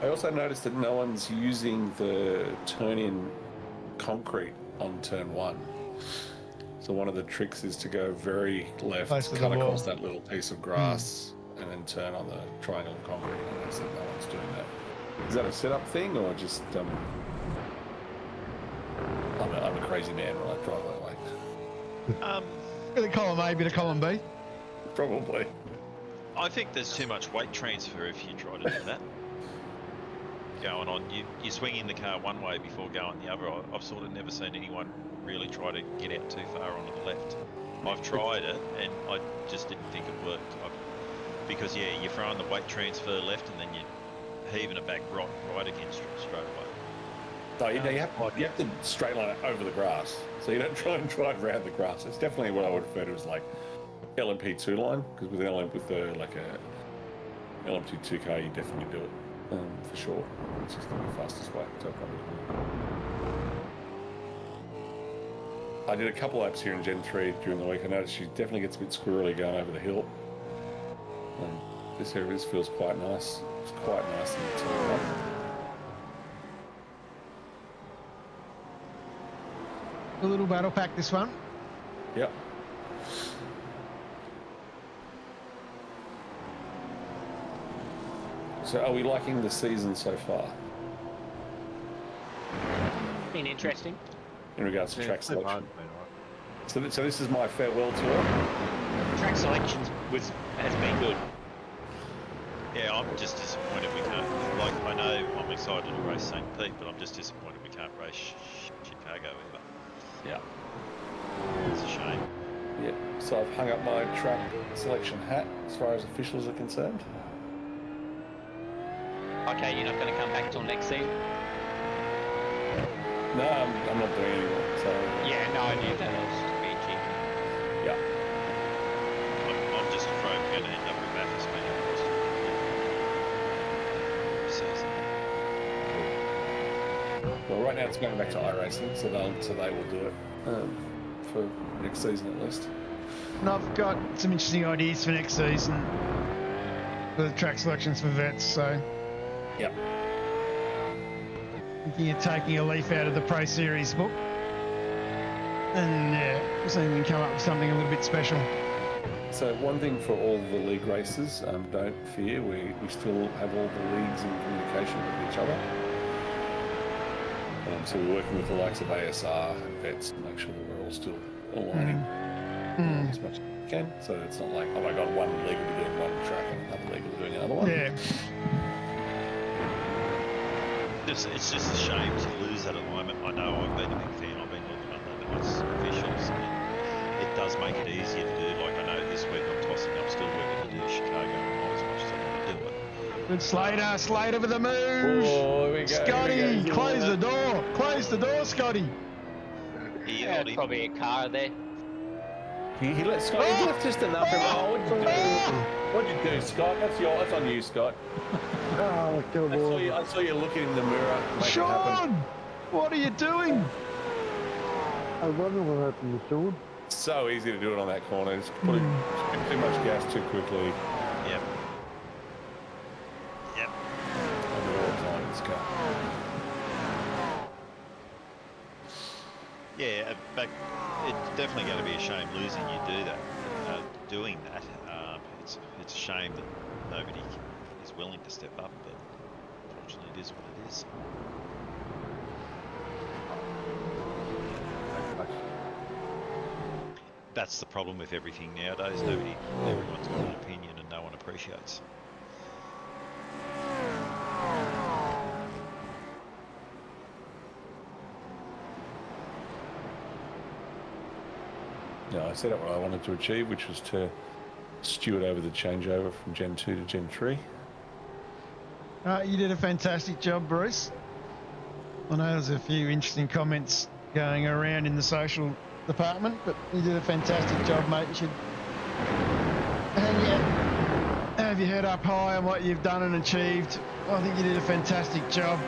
I also noticed that no one's using the turn-in concrete on turn 1. So one of the tricks is to go very left, cut across that little piece of grass, and then turn on the triangle of concrete. I noticed that no one's doing that. Is that a setup thing, or just I'm a crazy man when I drive that way? Bit of column A, bit of column B. Probably. I think there's too much weight transfer if you try to do that. Going on, you're swinging the car one way before going the other. I've sort of never seen anyone really try to get out too far onto the left. I've tried it and I just didn't think it worked. Because yeah, you're throwing the weight transfer left and then you're heaving it back right against it straight away. No, you have to straight line it over the grass, so you don't try and drive around the grass. It's definitely what I would refer to as like LMP2 line, because with like a LMP2 car, you definitely do it for sure. It's just the fastest way. So I did a couple laps here in Gen 3 during the week. I noticed she definitely gets a bit squirrely going over the hill. This area feels quite nice. It's quite nice in the turn up. A little battle pack, this one. Yep. So are we liking the season so far? Been interesting. In regards to track selection. So this is my farewell tour. Track selections has been good. Yeah, I'm just disappointed we can't. Like, I know I'm excited to race St. Pete, but I'm just disappointed we can't race Chicago ever. Yeah. It's a shame. Yeah. So I've hung up my track selection hat as far as officials are concerned. Okay, you're not going to come back till next season? No, I'm not doing it anymore. So Yeah, no, I knew that. I was just being cheeky. yeah. I'm just afraid we're going to end up with Bathurst being the season. Well, right now it's going back to iRacing, so they will do it for next season at least. And I've got some interesting ideas for next season for the track selections for vets, so Yep. thinking of taking a leaf out of the Pro Series book. And yeah, so we can come up with something a little bit special. So one thing for all the league races, don't fear, we still have all the leagues in communication with each other. So we're working with the likes of ASR and vets to make sure that we're all still aligning as much as we can. So it's not like, oh my god, one league will be doing one track and another league will be doing another one. Yeah. It's just a shame to lose that alignment. I know I've been a big fan. I've been looking at those officials. And it does make it easier to do. Like I know this week I'm tossing up, still working to do Chicago not as much as I want to do it. Good Slater with the move. Oh, here we go. Scotty, close the door. Close the door, Scotty. Yeah, probably a car there. He let Scott. He left just enough. What'd you do, Scott? That's on you, Scott. Oh, come on. I saw you looking in the mirror. Make it Sean, happen. what are you doing? I wonder what happened to Sean. So easy to do it on that corner. Just putting too much gas too quickly. Yep. Yep. I do it all the time in this car. Yeah, but it's definitely going to be a shame losing you doing that. It's a shame that nobody is willing to step up, but unfortunately it is what it is. That's the problem with everything nowadays. Everyone's got an opinion and no one appreciates. No, I set up what I wanted to achieve, which was to steward over the changeover from Gen 2 to Gen 3. You did a fantastic job, Bruce. I know there's a few interesting comments going around in the social department, but you did a fantastic job, mate. You should have your head up high on what you've done and achieved. I think you did a fantastic job.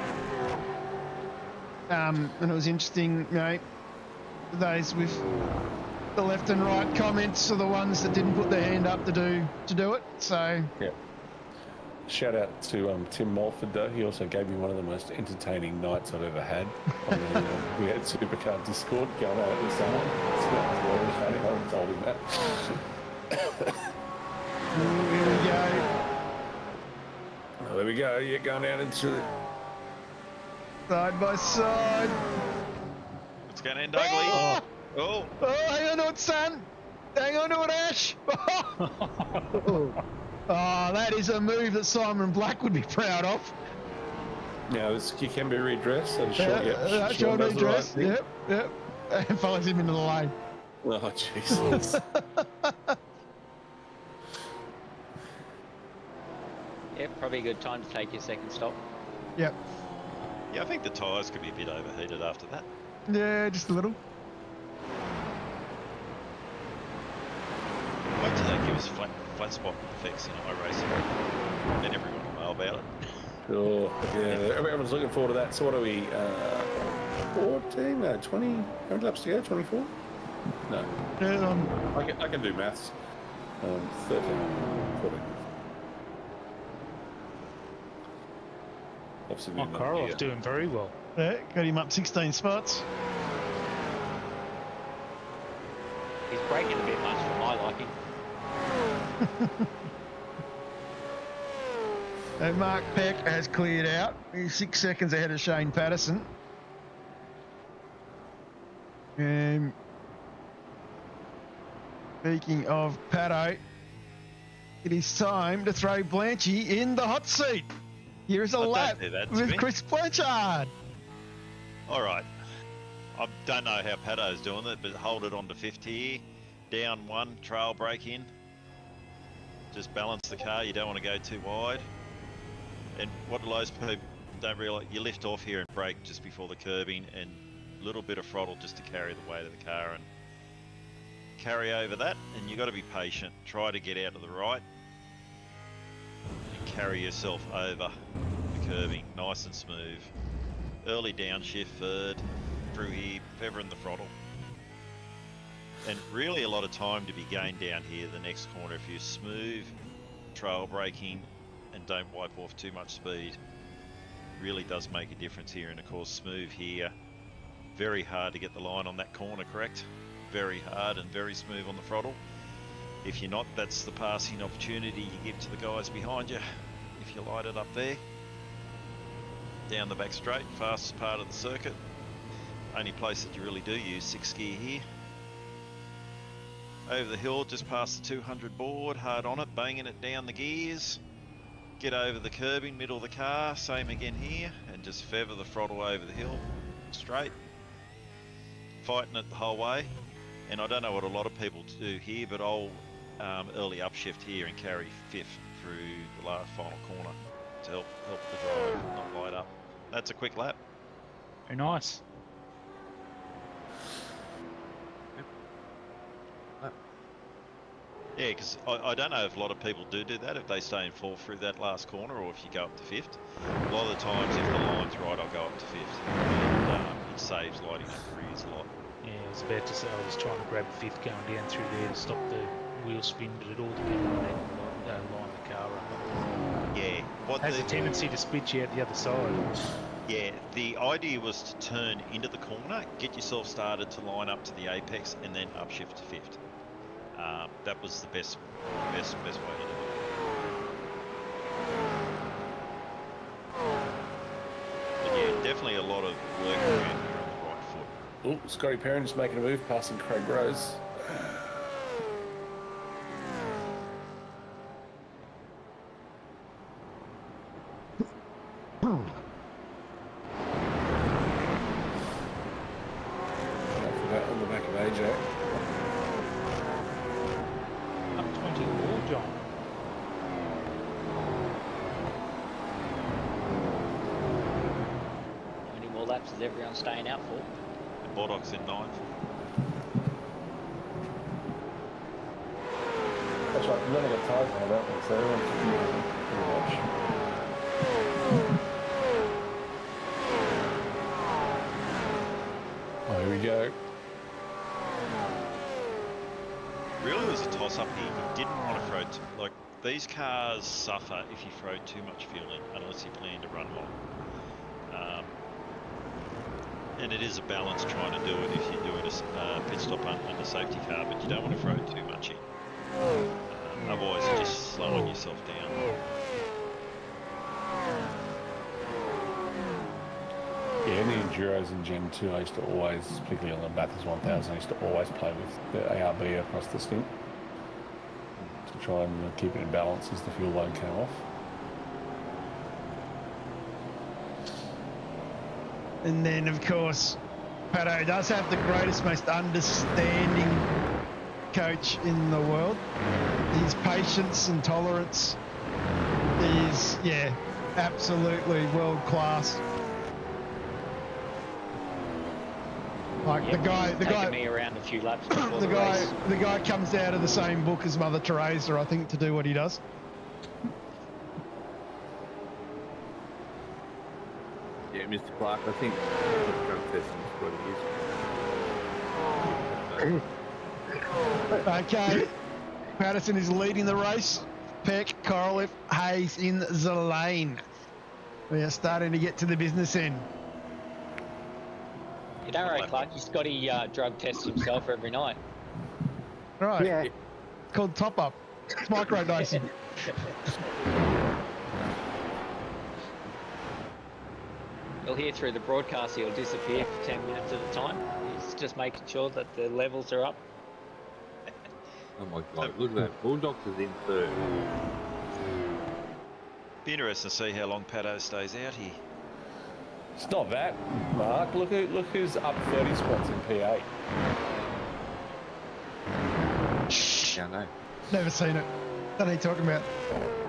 And it was interesting, those with the left and right comments are the ones that didn't put their hand up to do it. So yeah. Shout out to Tim Mulford though. He also gave me one of the most entertaining nights I've ever had. We had Supercar Discord going out with someone. So that was very entertaining. I haven't told him that. here we go. Oh, there we go. You're going out into it. Side by side. It's going to end ugly. Oh! Oh, Oh, hang on to it, son. Hang on to it, Ash. Oh, Oh, that is a move that Simon Black would be proud of. Now, you can be redressed. So Sean, Sean does the right redress. thing. Yep. And follows him into the lane. Oh, Jesus. Yeah, probably a good time to take your second stop. Yep. yeah, I think the tyres could be a bit overheated after that. Yeah, just a little. Wait till they give us flat spot effects in iRacing. Then everyone will know about it. Oh, yeah. Everyone's looking forward to that. So what are we, 14? No, 20? How many laps to go? 24? No. I can do maths. 13, 14. Obviously, Oh, Korolov's doing very well. Yeah, got him up 16 spots. He's braking a bit much for my liking. And Mark Peck has cleared out. He's 6 seconds ahead of Shane Patterson. And speaking of Pato, it is time to throw Blanchy in the hot seat. Here is a don't lap do that to with me. Chris Blanchard. All right. I don't know how Pato's doing it, but hold it on to 50 here. Down one, trail brake in. Just balance the car. You don't want to go too wide. And what most people don't realise, you lift off here and brake just before the curbing, and a little bit of throttle just to carry the weight of the car and carry over that. And you've got to be patient. Try to get out to the right and carry yourself over the curbing, nice and smooth. Early downshift, third, through here, feathering the throttle. And really a lot of time to be gained down here, the next corner, if you're smooth, trail braking, and don't wipe off too much speed. Really does make a difference here, and of course smooth here. Very hard to get the line on that corner, correct? Very hard and very smooth on the throttle. If you're not, that's the passing opportunity you give to the guys behind you. If you light it up there. Down the back straight, fastest part of the circuit. Only place that you really do use 6th gear here. Over the hill, just past the 200 board, hard on it, banging it down the gears. Get over the curbing, middle of the car, same again here, and just feather the throttle over the hill, straight. Fighting it the whole way. And I don't know what a lot of people do here, but I'll early upshift here and carry 5th through the last final corner to help the drive not light up. That's a quick lap. Very nice. Yeah, because I don't know if a lot of people do that, if they stay in 4th through that last corner, or if you go up to 5th. A lot of the times, if the line's right, I'll go up to 5th. And it saves lighting up the rears a lot. Yeah, I was about to say I was trying to grab 5th going down through there to stop the wheel spin, but it all depends on that line the car up. Yeah. It has a tendency to spit you out the other side. Yeah, the idea was to turn into the corner, get yourself started to line up to the apex, and then upshift to 5th. That was the best way to do it. But yeah, definitely a lot of work around here on the right foot. Oh, Scotty Perrin just making a move, passing Craig Rose. On the back of AJ. Up 20 more, John. How many more laps is everyone staying out for? And Boddock's in 9th. That's right, we've only got tyres on that one, so everyone's pretty much. Oh, here we go. Really was a toss-up here. You didn't want to throw, like, these cars suffer if you throw too much fuel in, unless you plan to run long. And it is a balance trying to do it if you're doing a pit stop under safety car, but you don't want to throw too much in. Otherwise, you're just slowing yourself down. Yeah, Yeah, in the Enduros in Gen 2, I used to always, particularly on the Bathurst 1000, I used to always play with the ARB across the stint to try and keep it in balance as the fuel load came off. And then, of course, Pato does have the greatest, most understanding coach in the world. His patience and tolerance is, yeah, absolutely world class. Like Yep, the taken guy, me around a few laps before the the race. guy comes out of the same book as Mother Teresa, I think, to do what he does. Yeah, Mr. Clark, I think drug testing is what it is. Okay, Patterson is leading the race. Peck, Korolev, Hayes in the lane. We are starting to get to the business end. You know, right, Clark, Scotty drug tests himself every night. Right. Yeah. It's called top up. It's micro dosing. You'll hear through the broadcast he'll disappear for 10 minutes at a time. He's just making sure that the levels are up. Oh my God, look at that. Bulldogs is in third. Be interesting to see how long Pato stays out here. It's not that, Mark. Look who's up 30 spots in P8. Yeah, I know. Never seen it. What are you talking about?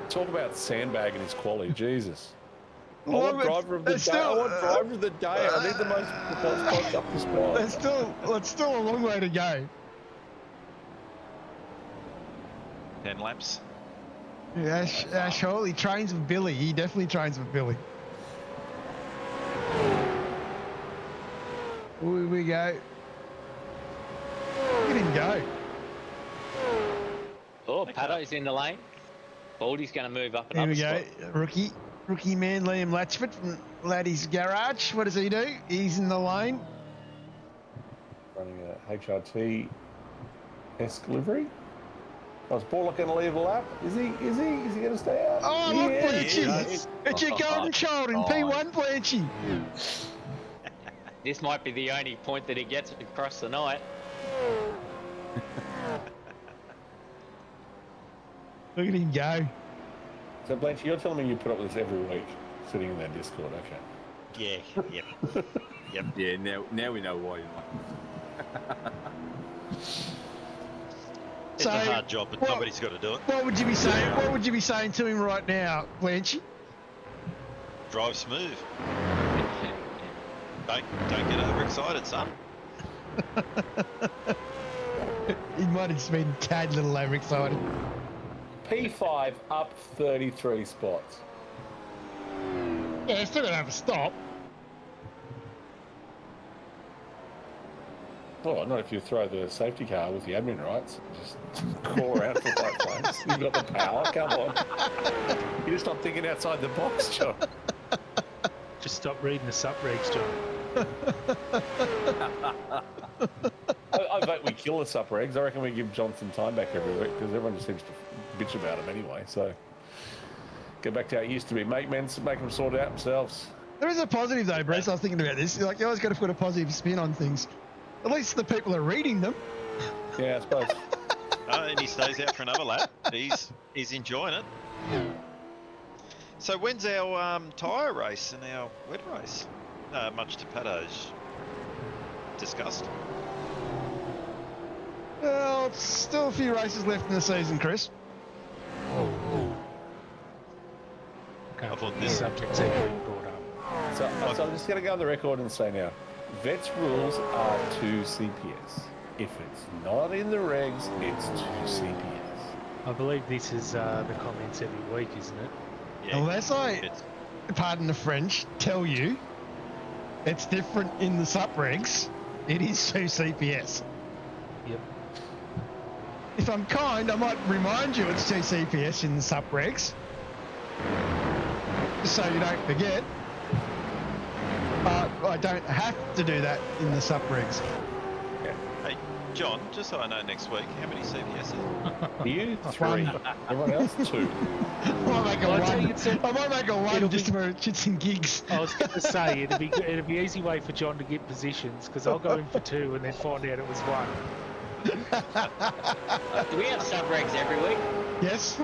Talk about sandbagging his quality, Jesus. I Well, want driver of the day. still- I want driver of the day. I need the most spots up the spot. It's still a long way to go. 10 laps. Yeah, Ash Hall, he trains with Billy. He definitely trains with Billy. Here we go. Look at him go. Oh, Pato's in the lane. Baldy's going to move up Here another we go. spot. Rookie man Liam Latchford from Laddie's Garage. What does he do? He's in the lane. Running a HRT esque livery. Was Borlock going to leave a lap? Is he going to stay out? Oh, look, Yeah, Blanchy. yeah. It's your golden child in P1, Blanchy. This might be the only point that he gets across the night. Look at him go. So, Blanche, you're telling me you put up with this every week, sitting in that Discord, okay? Yeah, yep. Yep. Yeah, now we know why you like It's a hard job, but somebody's got to do it. What would you be saying? What would you be saying to him right now, Blanchy? Drive smooth. Don't get overexcited, son. He might have just been a tad little overexcited. P5 up 33 spots. Yeah, he's still going to have a stop. Oh, not if you throw the safety car with the admin rights. Just call around for 5 planes. You've got the power, come on. You're just not thinking outside the box, John. Just stop reading the sup-regs, John. I vote we kill the sup-regs. I reckon we give John some time back every week because everyone just seems to bitch about him anyway. So get back to how it used to be. Make them sort it out themselves. There is a positive though, Bruce. I was thinking about this. Like, you always got to put a positive spin on things. At least the people are reading them. Yeah, I suppose. And he stays out for another lap. He's enjoying it. So when's our tyre race and our wet race? Much to Pato's disgust. Well, it's still a few races left in the season, Chris. Okay, I thought this this- subject's even been brought up. So I'm just going to go on the record and say now, Vet's rules are 2 CPS. If it's not in the regs, it's 2 CPS. I believe this is the comments every week, isn't it? Yeah, Unless I, it's- pardon the French, tell you it's different in the sup-regs, it is 2 CPS. Yep. If I'm kind, I might remind you it's 2 CPS in the sup-regs. Just so you don't forget. But I don't have to do that in the sup-regs. Hey, John, just so I know next week, how many CPSs? You One. 3. Everyone else 2. I might make a Well, I'll tell one. you, it's a- I might make a one it'll just be- for shits and gigs. I was going to say it'd be an easy way for John to get positions because I'll go in for 2 and then find out it was 1. Do we have sub regs every week? Yes.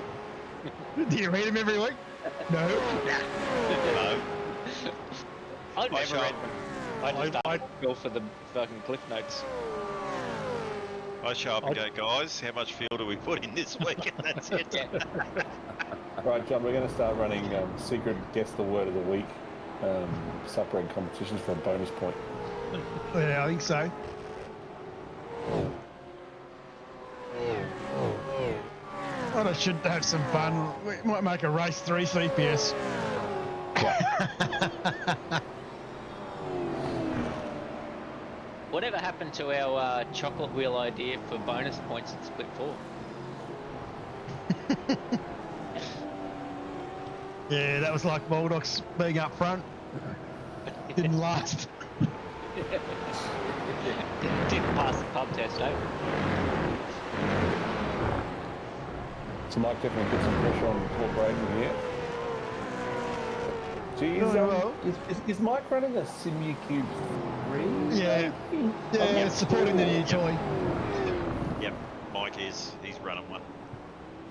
Do you read them every week? No. No. I've never sharp- read them. I just go for the fucking cliff notes. I show up and go, guys, how much fuel do we put in this week? And that's it. Right, John, we're going to start running secret guess the word of the week sub-reg competitions for a bonus point. Yeah, I think so. Well, I should have some fun. We might make a race 3 CPS. Whatever happened to our chocolate wheel idea for bonus points in Split 4? Yeah, that was like Bulldogs being up front. Didn't last. Didn't pass the pub test, eh? So Mike definitely put some pressure on Paul Braden here. Geez, well. is Mike running a Simu Cube 3? Yeah. Yeah, supporting the new toy. Yep, Mike is. He's running one.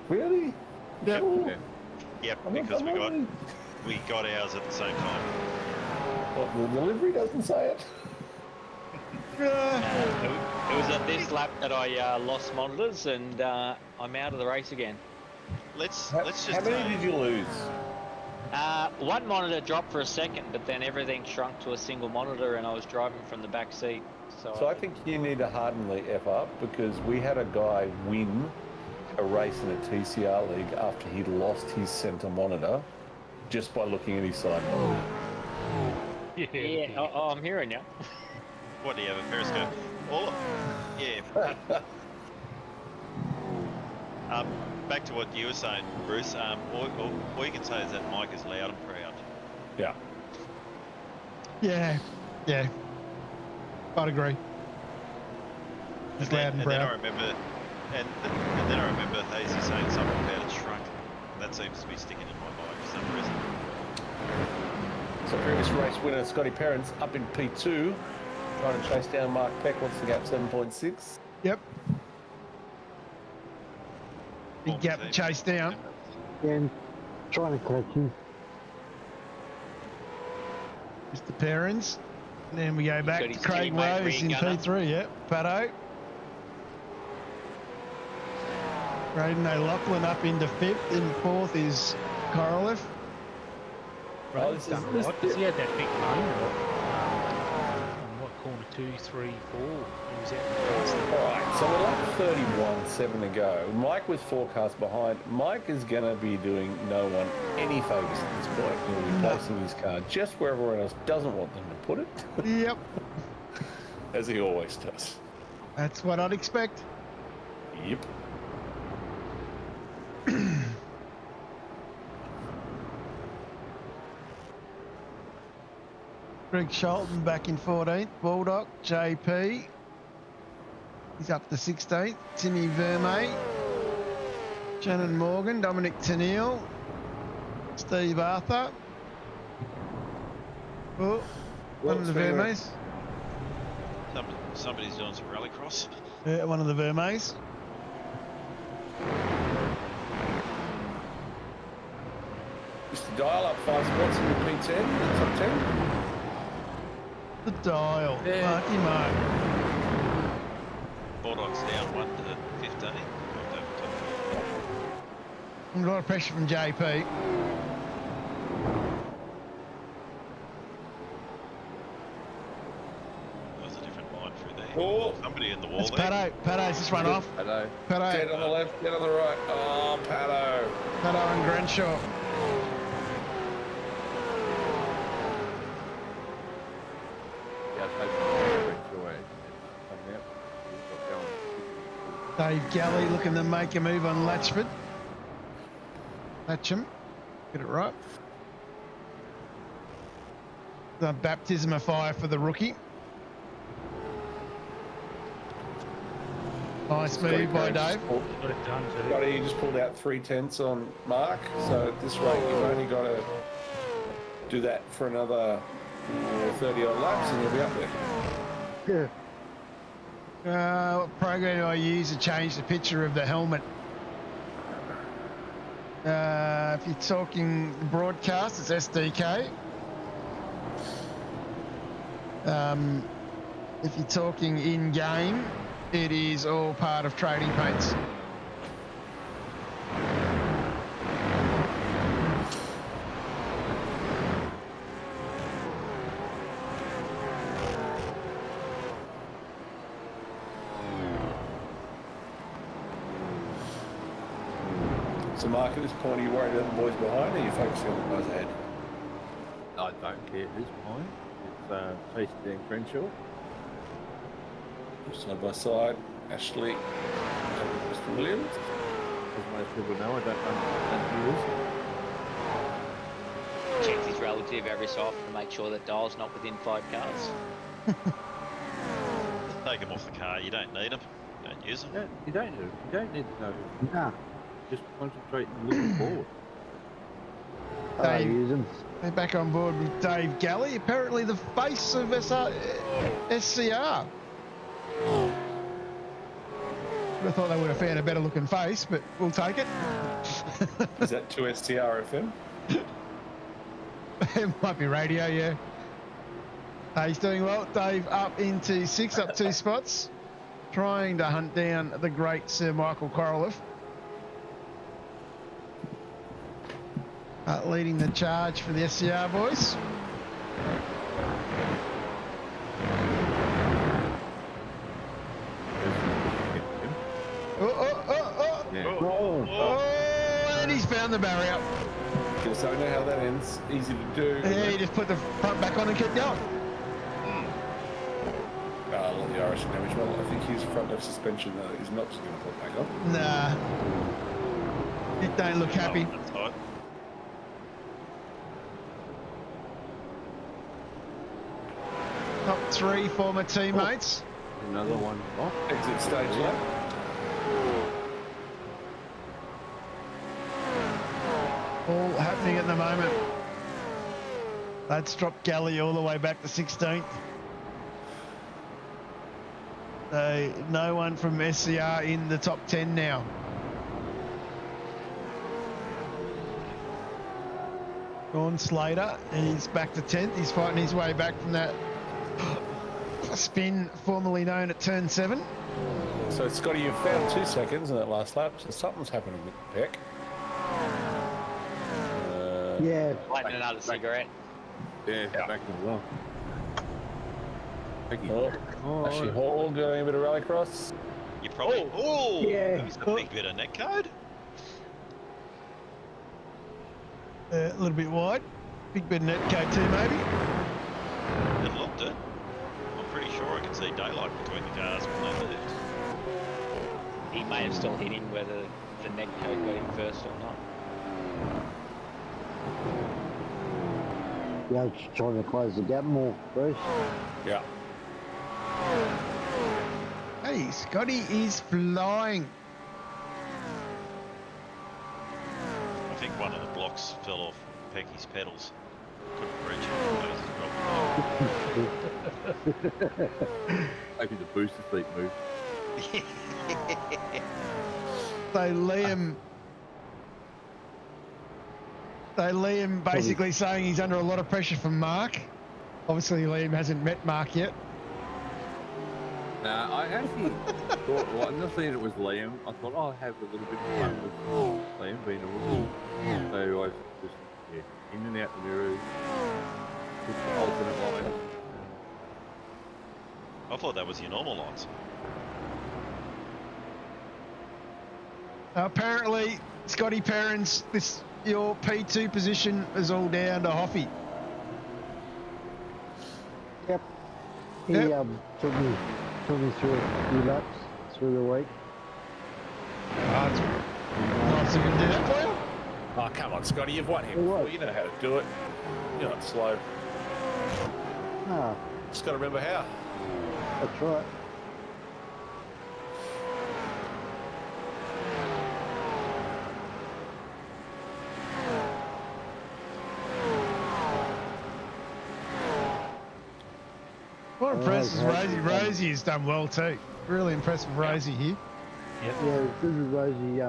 Really? Yep. Sure. Yep, I'm because not really- we got ours at the same time. Well, the delivery doesn't say it. It was at this lap that I lost monitors and I'm out of the race again. Let's How just many did you lose? One monitor dropped for a second, but then everything shrunk to a single monitor and I was driving from the back seat. So I think you need to harden the F up because we had a guy win a race in a TCR league after he lost his centre monitor just by looking at his side monitor. Yeah, oh, I'm hearing you. What do you have, a periscope? Yeah. Back to what you were saying, Bruce. All you can say is that Mike is loud and proud. Yeah. Yeah. Yeah. I'd agree. He's loud and then I proud. remember, and then I remember Hazy saying something about it shrunk. And that seems to be sticking in my mind for some reason. So previous race winner Scotty Perrins up in P2, trying to chase down Mark Peck. What's the gap? 7.6. Yep. Big gap to chase down. And trying to catch him. Mr. Perrins. And then we go back got to his Craig teammate, Rose in Gunner. P3, yep. Pato. Braden O'Loughlin up into 5th. In 4th is Korolev. Oh, this Done is right, 'cause he had that big moment on what, corner 2, 3, 4. He was out the all right. So we're like 31, 7 to go. Mike was forecast behind. Mike is going to be doing no one any favours at this point. He'll be placing his car just where everyone else doesn't want them to put it, Yep. as he always does. That's what I'd expect. Yep. Greg Sholton back in 14th. Bulldog, JP. He's up to 16th. Timmy Vermey. Shannon Morgan, Dominic Tennille. Steve Arthur. Oh, one of the Vermeys. Somebody's doing some rallycross. Yeah, one of the Vermeys. Mr. Dyall up 5 spots in the P10, the top 10. The dial. Yeah. Marky Mark. Bulldogs down 1 to 15. A lot of pressure from JP. There's a different line through there. Oh. Somebody in the wall It's there. Pato. Pato's just run off. Pato. Pato. 10 on the left, 10 on the right. Oh, Pato. Pato and Grenshaw. Dave Galley looking to make a move on Latchford. Latcham. Get it right. The baptism of fire for the rookie. Nice move by Dave. Got it done too. Scotty, you just pulled out 3/10 on Mark. So at this rate, you've only got to do that for another 30 odd laps and you'll be up there. Yeah. What program do I use to change the picture of the helmet? If you're talking broadcast, it's SDK. If you're talking in-game, it is all part of Trading Paints. So Mark, at this point, are you worried about the boys behind or are you focusing on the guys ahead? I don't care who's behind. It's Chase Dan Crenshaw. Side by side, Ashley, Mr. Williams. As most people know, I don't understand who is. Checks his relative every so often to make sure that Dyall's not within 5 cars. Take them off the car. You don't need them. Don't use them. You don't need to know. Nah. Just concentrate and look forward. I Dave. use them. They're back on board with Dave Galley, apparently the face of SCR. I thought they would have found a better looking face, but we'll take it. Is that 2 STR FM? It might be radio, yeah. He's doing well. Dave up into 6, up 2 spots, trying to hunt down the great Sir Michael Korolev. Leading the charge for the SCR boys. Oh, and he's found the barrier. Because I know how that ends. Easy to do. Yeah, he just put the front back on and kept going. I love the Irish damage. Well, I think his front left suspension though is not just going to put back on. Nah. It don't look happy. Oh, that's hot. Top 3 former teammates. Another one off. Exit stage lap. All happening at the moment. That's dropped Galley all the way back to 16th. So no one from SCR in the top 10 now. Sean Slater, he's back to 10th. He's fighting his way back from that spin formerly known at turn 7. So Scotty, you've found 2 seconds in that last lap, so something's happening with Peck. Yeah. Lighting another cigarette. Yeah, back in the well. Ashley Hall doing a bit of rallycross. You probably. Oh, Yeah. He's a big bit of net code. A little bit wide. Big bit of net K2 maybe. It looked it. I'm pretty sure I can see daylight between the cars when they moved. He may have still hit him whether the net code got him first or not. Yeah, just trying to close the gap more, Bruce. Yeah. Hey, Scotty is flying. I think one of the blocks fell off Pecky's pedals. Couldn't reach it. Maybe the booster seat moved. So Liam basically saying he's under a lot of pressure from Mark. Obviously Liam hasn't met Mark yet. Nah, I actually thought, well, I'm not saying it was Liam. I thought I'll have a little bit of fun with Liam being a rookie. So I just, in and out the mirrors, just the alternate lines. I thought that was your normal lines. Apparently, Scotty Perrins, your P2 position is all down to Hoffy. Yep. He Yep. took me through a few laps through the week. Nice of him to do that for you. Oh, come on, Scotty, you've won him before. You know how to do it. You're not slow. Ah, Just got to remember how. that's right. What impresses Rosie, Rosie has done well too. Really impressed with Rosie here. Yeah, it's good with Rosie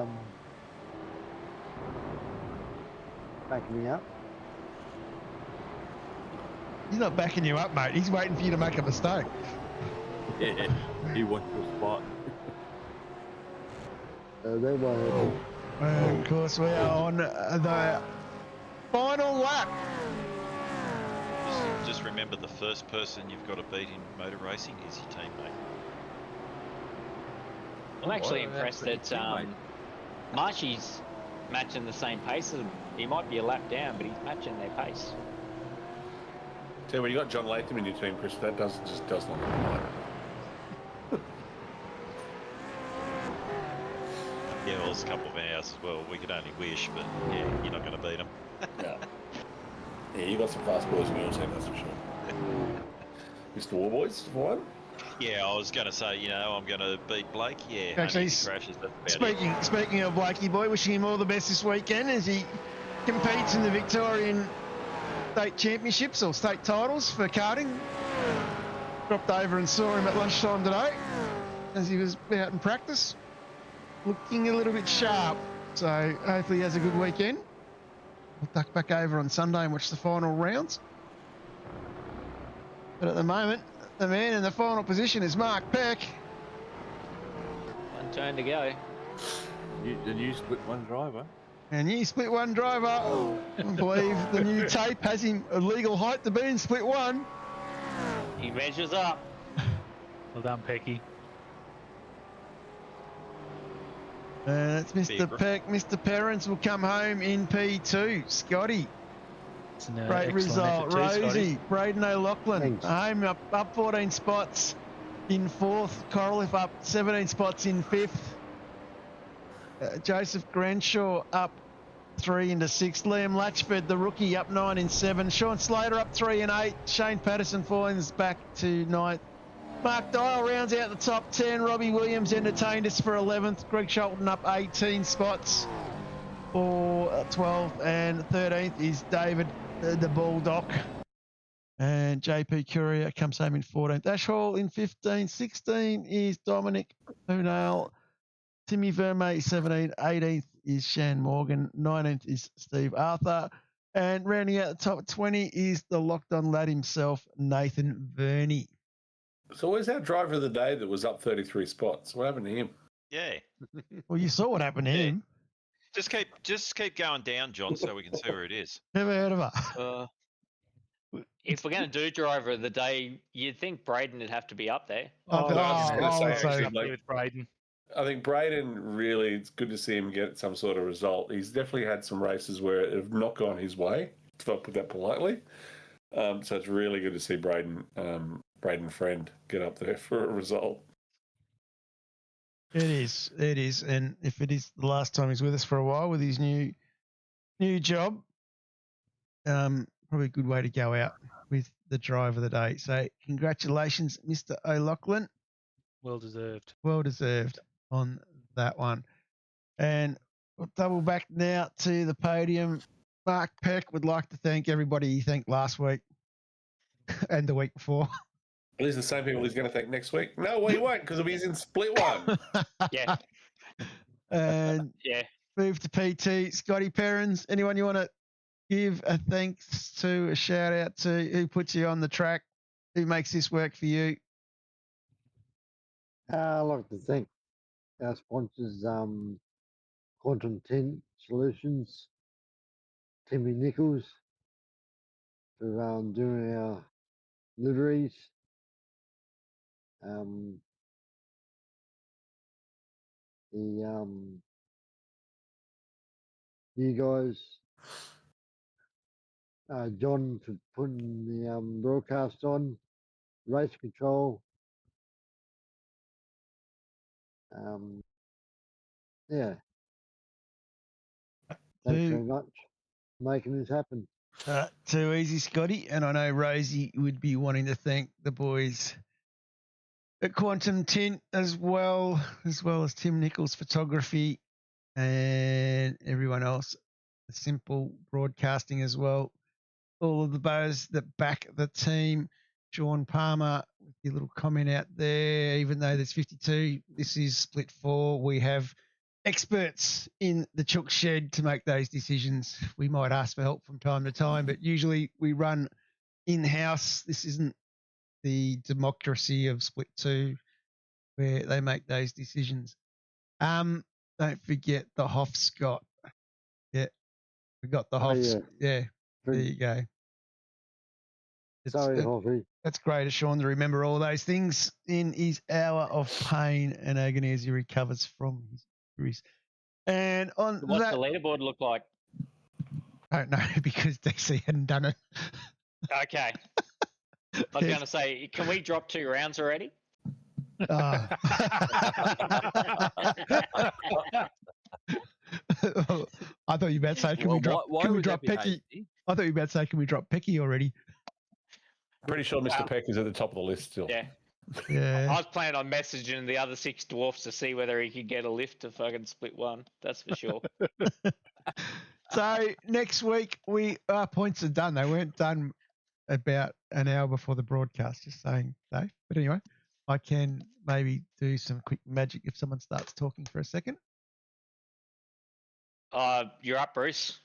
backing me up. He's not backing you up, mate. He's waiting for you to make a mistake. Yeah, he wants your spot. They won't. And of course, we are on the final lap. Just remember, the first person you've got to beat in motor racing is your teammate. I'm actually Well, impressed that's that pretty Marshy's matching the same pace as him. He might be a lap down, but he's matching their pace. So when you got John Latham in your team, Chris, that does not apply. Yeah, well, it's a couple of hours as well. We could only wish, but yeah, you're not going to beat them. No. Yeah, you got some fast boys in your team, that's for sure. Mr. Warboys, for one. Yeah, I was going to say, you know, I'm going to beat Blake. Yeah, Actually, only if he crashes. That's about it. Speaking of Blakey boy, wishing him all the best this weekend as he competes in the Victorian State Championships or state titles for karting. Dropped over and saw him at lunchtime today as he was out in practice, looking a little bit sharp. So hopefully he has a good weekend. We'll duck back over on Sunday and watch the final rounds. But at the moment, the man in the final position is Mark Peck. One turn to go. The new split one driver. And you split one driver. I believe the new tape has him a legal height to be in split one. He measures up. Well done, Pecky. It's Mr. Peck. Mr. Perrins will come home in P2. Scotty. It's an Great excellent result. effort too, Scotty. Rosie. Braden O'Loughlin. Thanks. Home up 14 spots in 4th. Coraliff up 17 spots in 5th. Joseph Granshaw up 3 into 6th. Liam Latchford, the rookie, up 9 in 7. Sean Slater up 3 and 8. Shane Patterson falls back to 9th. Mark Dyall rounds out the top 10. Robbie Williams entertained us for 11th. Greg Shelton up 18 spots for 12th. And 13th is David the Bulldog. And JP Courier comes home in 14th. Ash Hall in 15. 16 is Dominic Hunale. Timmy Vermey 17. 18th is Shan Morgan. 19th is Steve Arthur. And rounding out the top 20 is the locked on lad himself, Nathan Verney. So where's our driver of the day that was up 33 spots? What happened to him? Yeah. Well, you saw what happened to Yeah. him. Just keep going down, John, so we can see where it is. Never heard of her. If we're going to do driver of the day, you'd think Braden would have to be up there. I was I gonna say, would actually, say- Up like, there with Braden. I think Braden really, it's good to see him get some sort of result. He's definitely had some races where it have not gone his way, if I put that politely. So it's really good to see Braden Friend get up there for a result. It is. And if it is the last time he's with us for a while with his new job, probably a good way to go out with the drive of the day. So congratulations, Mr. O'Loughlin. Well deserved. Well deserved on that one. And we'll double back now to the podium. Mark Peck would like to thank everybody he thanked last week and the week before. Are these the same people he's going to thank next week? No, well, he won't, because he's in split one. Yeah. And Yeah. move to PT. Scotty Perrins, anyone you want to give a thanks to, a shout out to, who puts you on the track, who makes this work for you? I'd like to thank our sponsors, Quantum 10 Solutions, Timmy Nichols, for doing our liveries. You guys, John for putting the broadcast on, race control. Yeah. Thanks very much for making this happen. Too easy, Scotty. And I know Rosie would be wanting to thank the boys at Quantum Tint as well as Tim Nichols Photography and everyone else. Simple Broadcasting as well. All of the bows that back the team. Sean Palmer your little comment out there. Even though there's 52, this is split 4. We have experts in the chook shed to make those decisions. We might ask for help from time to time, but usually we run in-house. This isn't the democracy of split 2 where they make those decisions. Don't forget the Hoff Scott. Yeah, we got the Hoff. Yeah, there you go. Sorry, Hoffy. That's great of Sean to remember all those things in his hour of pain and agony as he recovers from his injuries. And on What's that, the leaderboard look like? I don't know because DC hadn't done it. Okay. I was going to say, can we drop 2 rounds already? I thought you were about to say, can we drop Pecky? I thought you were about to say, can we drop Pecky already? Pretty sure Mr. Peck is at the top of the list still. Yeah. Yeah. I was planning on messaging the other 6 dwarfs to see whether he could get a lift to fucking split 1. That's for sure. So next week, our points are done. They weren't done about an hour before the broadcast, just saying, Dave. But anyway, I can maybe do some quick magic if someone starts talking for a second. You're up, Bruce.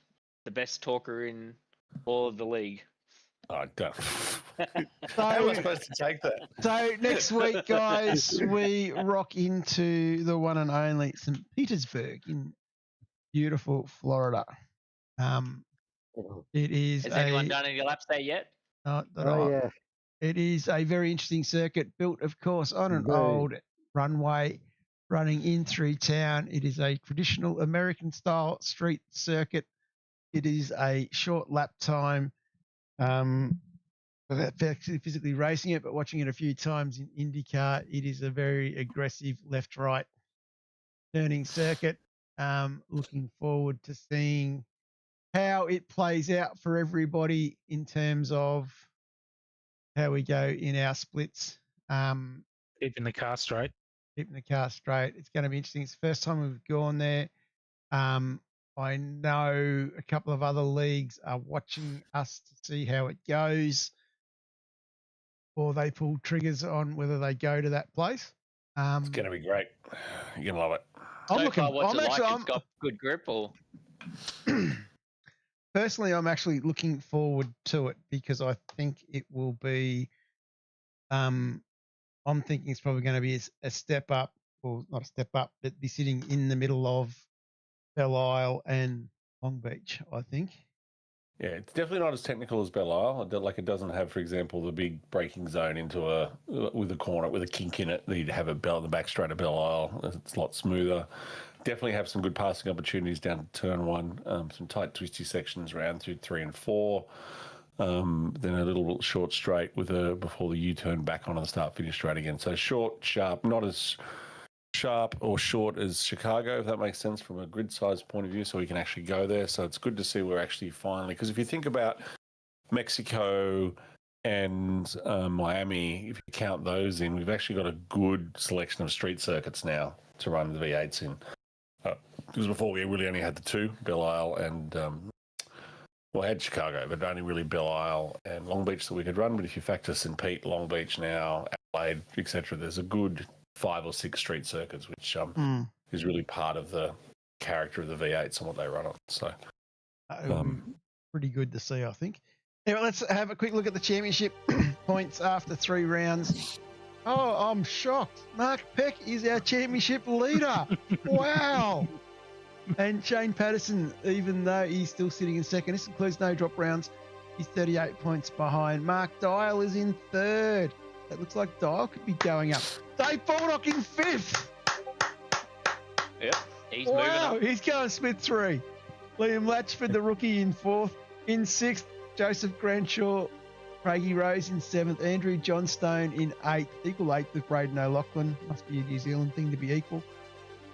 The best talker in all of the league. Oh, don't. How am I supposed to take that? So next week, guys, we rock into the one and only St. Petersburg in beautiful Florida. It is. Has anyone done any laps there yet? Yeah. It is a very interesting circuit built, of course, on an old runway running in through town. It is a traditional American-style street circuit. It is a short lap time. Without physically racing it, but watching it a few times in IndyCar, it is a very aggressive left-right turning circuit. Looking forward to seeing how it plays out for everybody in terms of how we go in our splits. Keeping the car straight. Keeping the car straight. It's going to be interesting. It's the first time we've gone there. I know a couple of other leagues are watching us to see how it goes, or they pull triggers on whether they go to that place. It's going to be great. You're going to love it. It's got good grip, or personally, I'm actually looking forward to it because I think it will be. I'm thinking it's probably going to be a step up, or not a step up, but be sitting in the middle of Belle Isle and Long Beach, I think. Yeah, it's definitely not as technical as Belle Isle. Like it doesn't have, for example, the big braking zone with a corner with a kink in it. You'd have the back straight of Belle Isle. It's a lot smoother. Definitely have some good passing opportunities down to turn 1. Some tight, twisty sections around through 3 and 4. Then a little short straight before the U-turn back onto the start-finish straight again. So short, sharp, not as sharp or short as Chicago, if that makes sense from a grid size point of view, so we can actually go there. So it's good to see we're actually finally, because if you think about Mexico and Miami, if you count those in, we've actually got a good selection of street circuits now to run the V8s in. Because before we really only had the 2, Belle Isle and we had Chicago, but only really Belle Isle and Long Beach that we could run. But if you factor St. Pete, Long Beach now, Adelaide, etc., there's a good 5 or 6 street circuits, which is really part of the character of the V8s and what they run on. So, pretty good to see, I think. Anyway, let's have a quick look at the championship points after 3 rounds. Oh, I'm shocked. Mark Peck is our championship leader. Wow. And Shane Patterson, even though he's still sitting in second, this includes no drop rounds, he's 38 points behind. Mark Dyall is in 3rd. It looks like Dyall could be going up. Dave Baldock in 5th. Yep, he's moving up. He's going split 3. Liam Latchford, the rookie, in 4th. In 6th, Joseph Granshaw. Craigie Rose in 7th. Andrew Johnstone in 8th. Equal 8th with Braden O'Loughlin. Must be a New Zealand thing to be equal.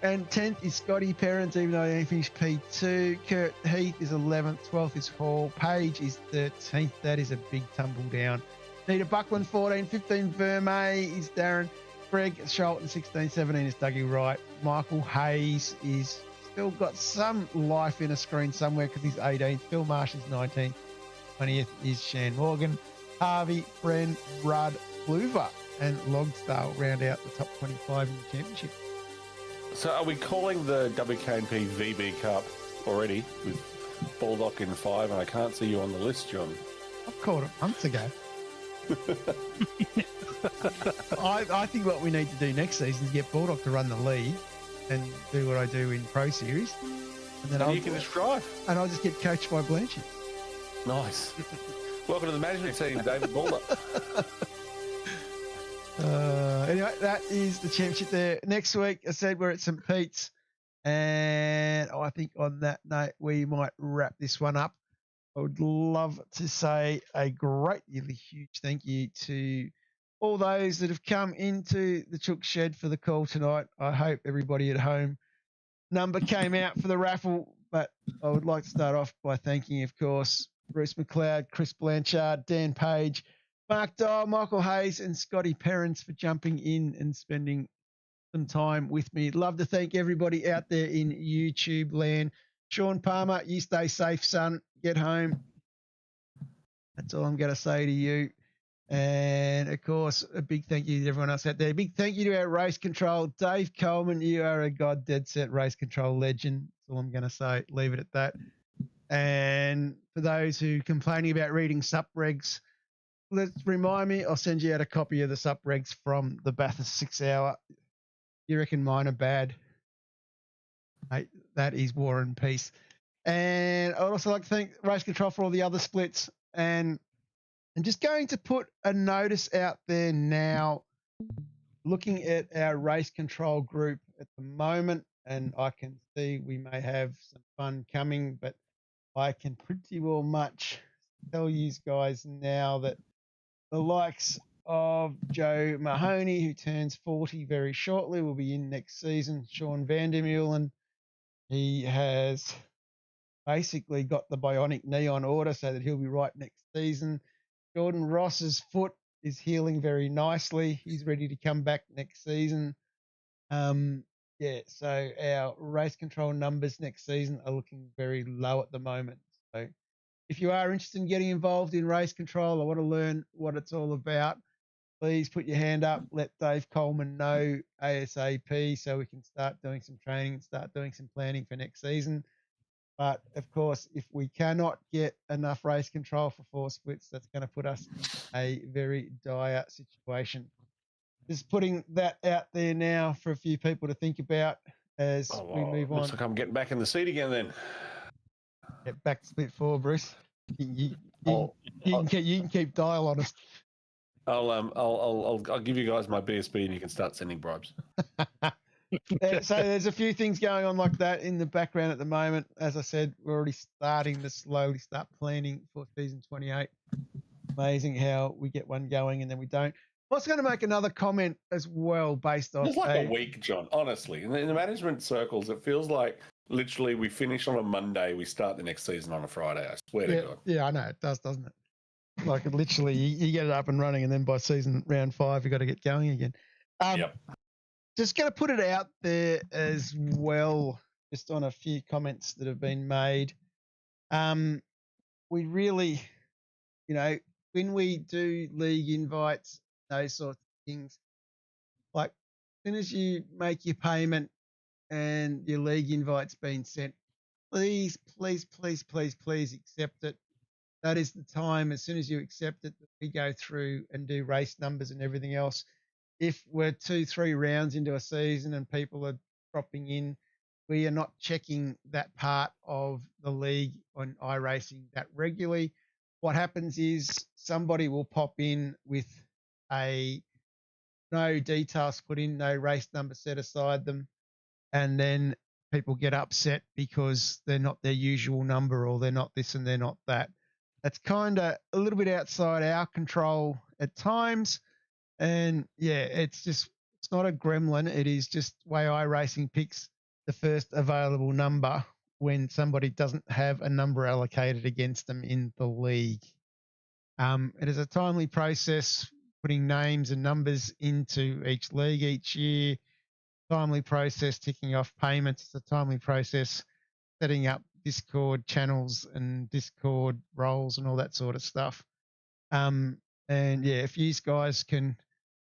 And 10th is Scotty Perrins, even though he finished P2. Kurt Heath is 11th. 12th is Hall. Page is 13th. That is a big tumble down. Nita Buckland, 14. 15, Vermey is Darren. Greg Sholton, 16. 17 is Dougie Wright. Michael Hayes is still got some life in a screen somewhere because he's 18th. Phil Marsh is 19th. 20th is Shan Morgan. Harvey, Bren, Rudd, Kluver and Logsdale round out the top 25 in the championship. So are we calling the WKNP VB Cup already with Baldock in 5? And I can't see you on the list, John. I've called it months ago. I think what we need to do next season is get Baldock to run the lead and do what I do in Pro Series. And then you can just drive. And I'll just get coached by Blanchard. Nice. Welcome to the management team, David Baldock. Anyway, that is the championship there. Next week, I said we're at St. Pete's. And I think on that note, we might wrap this one up. I would love to say a greatly huge thank you to all those that have come into the Chook Shed for the call tonight. I hope everybody at home number came out for the raffle, but I would like to start off by thanking, of course, Bruce McLeod, Chris Blanchard, Dan Page, Mark Dyall, Michael Hayes, and Scotty Perrins for jumping in and spending some time with me. Love to thank everybody out there in YouTube land. Sean Palmer, you stay safe, son. Get home. That's all I'm going to say to you. And, of course, a big thank you to everyone else out there. Big thank you to our race control. Dave Coleman, you are a god dead set race control legend. That's all I'm going to say. Leave it at that. And for those who are complaining about reading sup regs, let's remind me, I'll send you out a copy of the sup regs from the Bathurst 6 hour. You reckon mine are bad? Mate, that is War and Peace. And I'd also like to thank Race Control for all the other splits. And I'm just going to put a notice out there now, looking at our Race Control group at the moment, and I can see we may have some fun coming, but I can pretty well much tell you guys now that the likes of Joe Mahoney, who turns 40 very shortly, will be in next season. Sean Vandermeulen, he has basically got the bionic knee on order so that he'll be right next season. Jordan Ross's foot is healing very nicely. He's ready to come back next season. So our race control numbers next season are looking very low at the moment. So if you are interested in getting involved in race control or want to learn what it's all about, please put your hand up. Let Dave Coleman know ASAP so we can start doing some training and start doing some planning for next season. But, of course, if we cannot get enough race control for 4 splits, that's going to put us in a very dire situation. Just putting that out there now for a few people to think about as we move on. Looks like I'm getting back in the seat again then. Get back to split 4, Bruce. You can keep Dyall on us. I'll give you guys my BSB and you can start sending bribes. So there's a few things going on like that in the background at the moment. As I said, we're already starting to slowly start planning for season 28. Amazing how we get one going and then we don't. I was going to make another comment as well based on... It's like a week, John, honestly. In the management circles, it feels like literally we finish on a Monday, we start the next season on a Friday. I swear to God. Yeah, I know. It does, doesn't it? Like it literally, you get it up and running and then by season round 5, you've got to get going again. Yep. Just going to put it out there as well, just on a few comments that have been made. We really, when we do league invites, those sorts of things, like as soon as you make your payment and your league invite's been sent, please accept it. That is the time, as soon as you accept it, that we go through and do race numbers and everything else. If we're 2-3 rounds into a season and people are dropping in, we are not checking that part of the league on iRacing that regularly. What happens is somebody will pop in with no details put in, no race number set aside them, and then people get upset because they're not their usual number or they're not this and they're not that. That's kind of a little bit outside our control at times. And yeah, it's not a gremlin. It is just way iRacing picks the first available number when somebody doesn't have a number allocated against them in the league. It is a timely process putting names and numbers into each league each year. Timely process ticking off payments. It's a timely process setting up Discord channels and Discord roles and all that sort of stuff. And yeah, if you guys can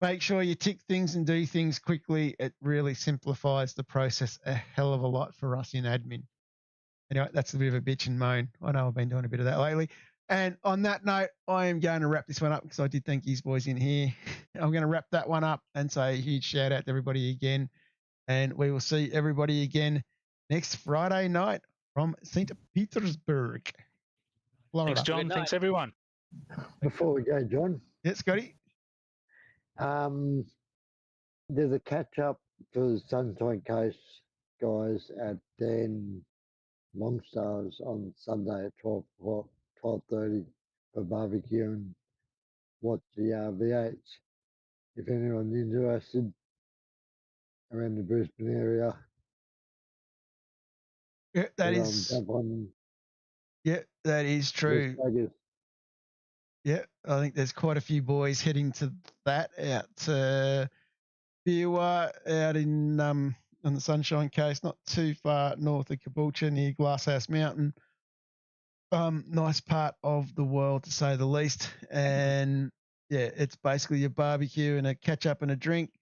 make sure you tick things and do things quickly. It really simplifies the process a hell of a lot for us in admin. Anyway, that's a bit of a bitch and moan. I know I've been doing a bit of that lately. And on that note, I am going to wrap this one up because I did thank you boys in here. I'm going to wrap that one up and say a huge shout out to everybody again. And we will see everybody again next Friday night from St. Petersburg, Florida. Thanks, John. Thanks, everyone. Before we go, John, Yeah, Scotty. there's a catch up for the Sunshine Coast guys at Dan Longstars on Sunday at 12:30 for barbecue and watch the V8s. If anyone's interested around the Brisbane area, Yeah, that is. jump on. Yeah, that is true. Yeah, I think there's quite a few boys heading to that out to Biwa, out in on the Sunshine Coast, not too far north of Caboolture, near Glasshouse Mountain. Nice part of the world, to say the least. And yeah, it's basically a barbecue and a catch up and a drink.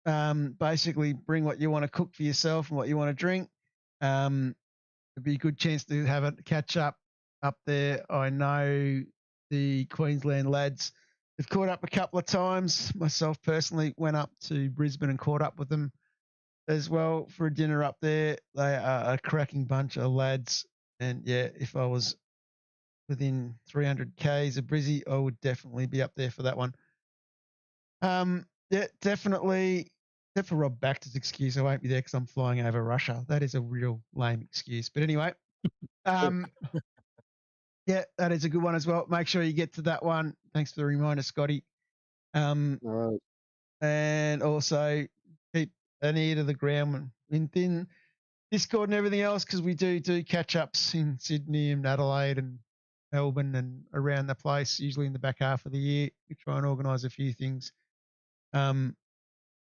Basically, bring what you want to cook for yourself and what you want to drink. It'd be a good chance to have a catch up there. I know the Queensland lads have caught up a couple of times. Myself personally went up to Brisbane and caught up with them as well for a dinner up there. They are a cracking bunch of lads. And yeah, if I was within 300 Ks of Brizzy, I would definitely be up there for that one. Yeah, definitely. Except for Rob Baxter's excuse, I won't be there because I'm flying over Russia. That is a real lame excuse. But anyway, yeah, that is a good one as well. Make sure you get to that one. Thanks for the reminder, Scotty. All right. And also keep an ear to the ground within Discord and everything else, because we do catch-ups in Sydney and Adelaide and Melbourne and around the place, usually in the back half of the year. We try and organise a few things.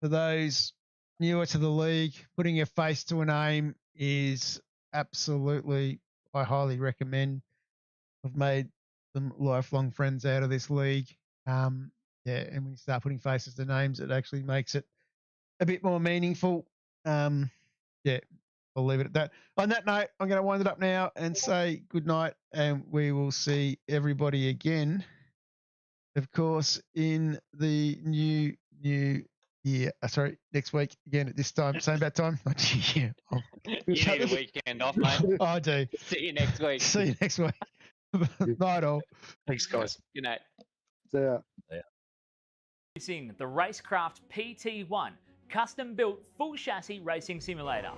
For those newer to the league, putting a face to a name is absolutely, I highly recommend. I've made some lifelong friends out of this league. Yeah, and when you start putting faces to names, it actually makes it a bit more meaningful. Yeah, I'll leave it at that. On that note, I'm going to wind it up now and say good night, and we will see everybody again, of course, in the new year. Sorry, next week again at this time, same bad time. Yeah, You need a weekend off, mate. I do. See you next week. See you next week. Night all. Thanks, guys. Good night. See ya. Introducing the RaceKraft PT1, custom-built full chassis racing simulator.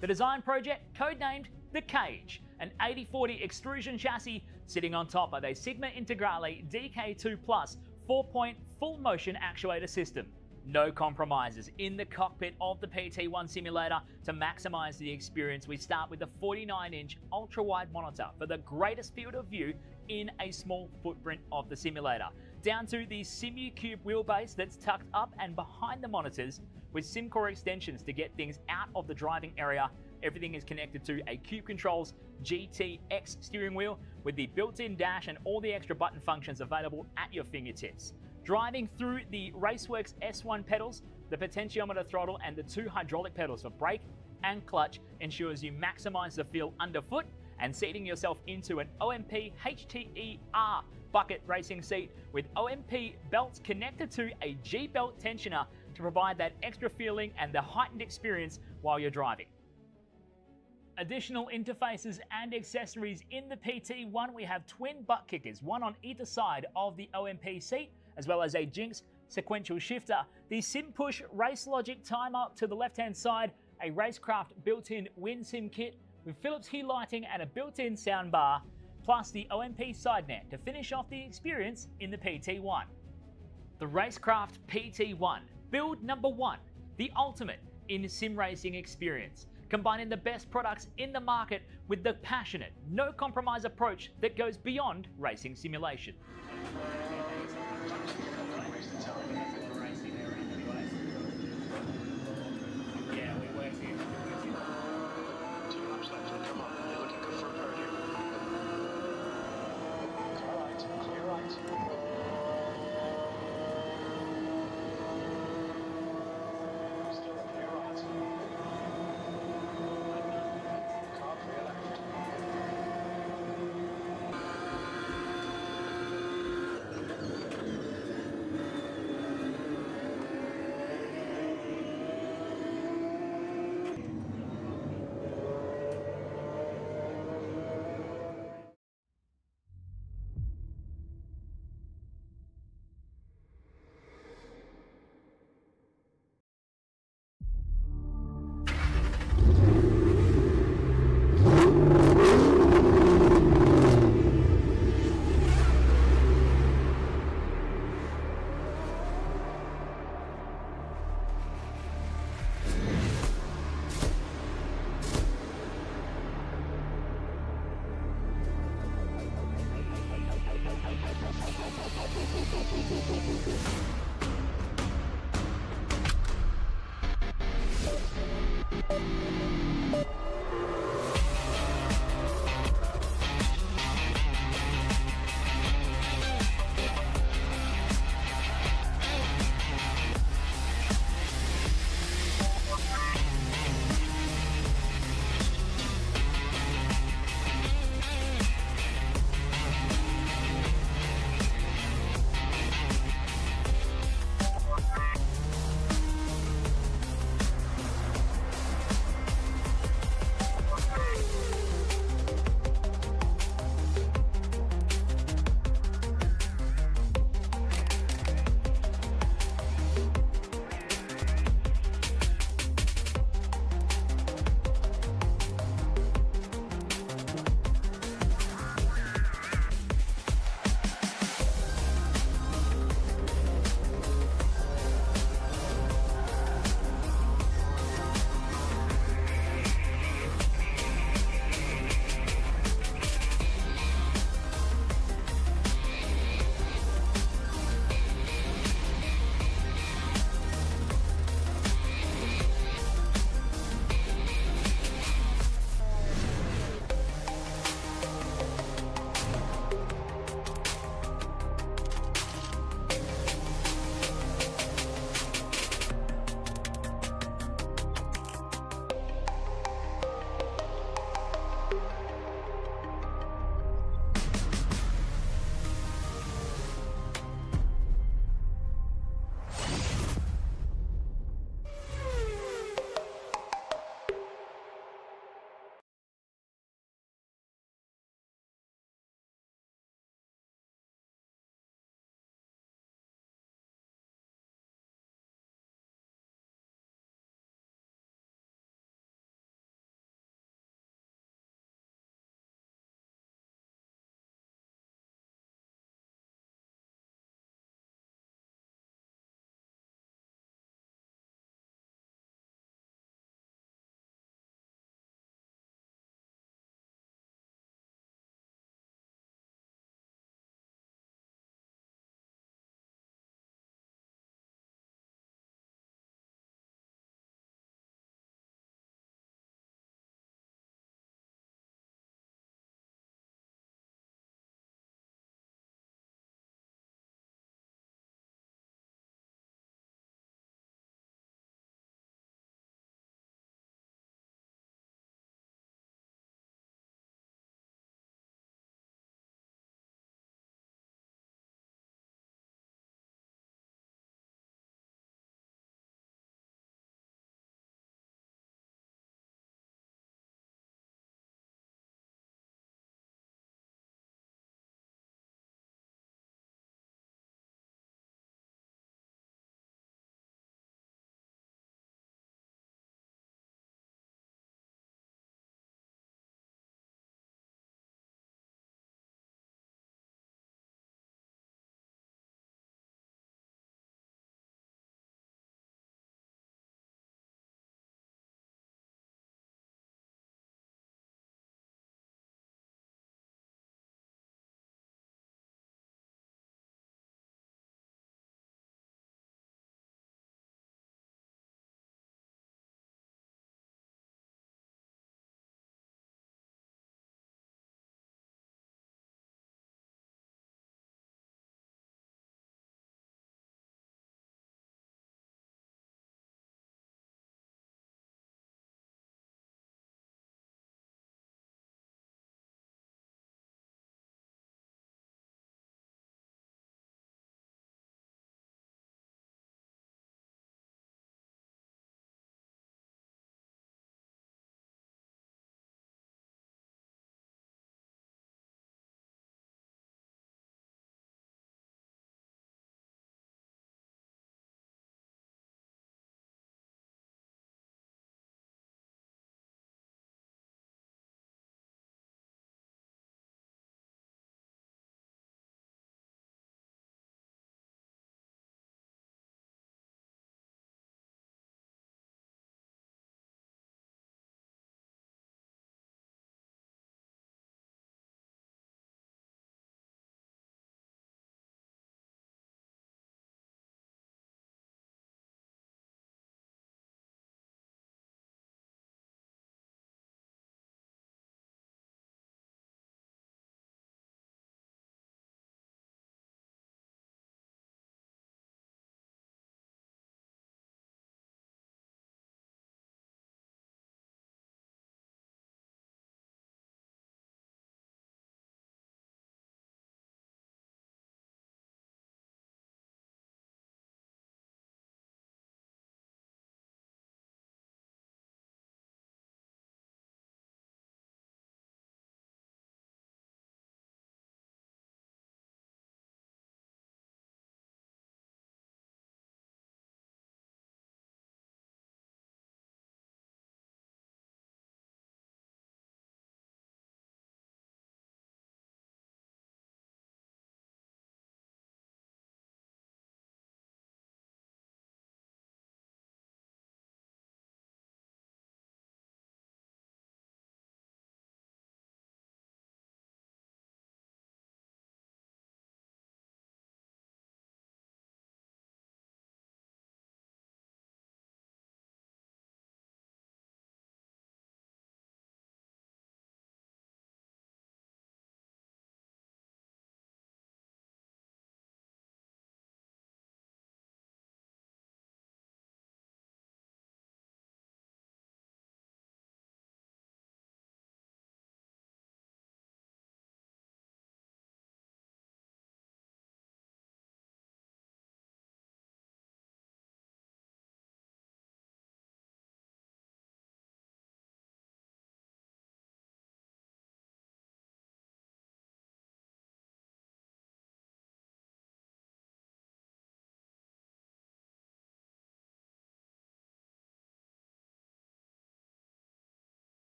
The design project, codenamed The Cage, an 80/40 extrusion chassis sitting on top of a Sigma Integrale DK2 Plus 4-point full motion actuator system. No compromises in the cockpit of the PT1 simulator. To maximize the experience, we start with a 49-inch ultra-wide monitor for the greatest field of view in a small footprint of the simulator, down to the SimuCube wheelbase that's tucked up and behind the monitors with SimCore extensions to get things out of the driving area. Everything is connected to a Cube Controls GTX steering wheel with the built-in dash and all the extra button functions available at your fingertips. Driving through the Raceworks S1 pedals, the potentiometer throttle and the 2 hydraulic pedals for brake and clutch ensures you maximize the feel underfoot, and seating yourself into an OMP HTER bucket racing seat with OMP belts connected to a G-belt tensioner to provide that extra feeling and the heightened experience while you're driving. Additional interfaces and accessories in the PT1, we have twin butt kickers, one on either side of the OMP seat, as well as a Jinx sequential shifter, the SimPush Race Logic timer to the left-hand side, a RaceKraft built-in WinSim kit with Philips Hue lighting and a built-in soundbar, plus the OMP side net to finish off the experience in the PT1. The RaceKraft PT1, build number 1, the ultimate in sim racing experience, combining the best products in the market with the passionate, no compromise approach that goes beyond racing simulation.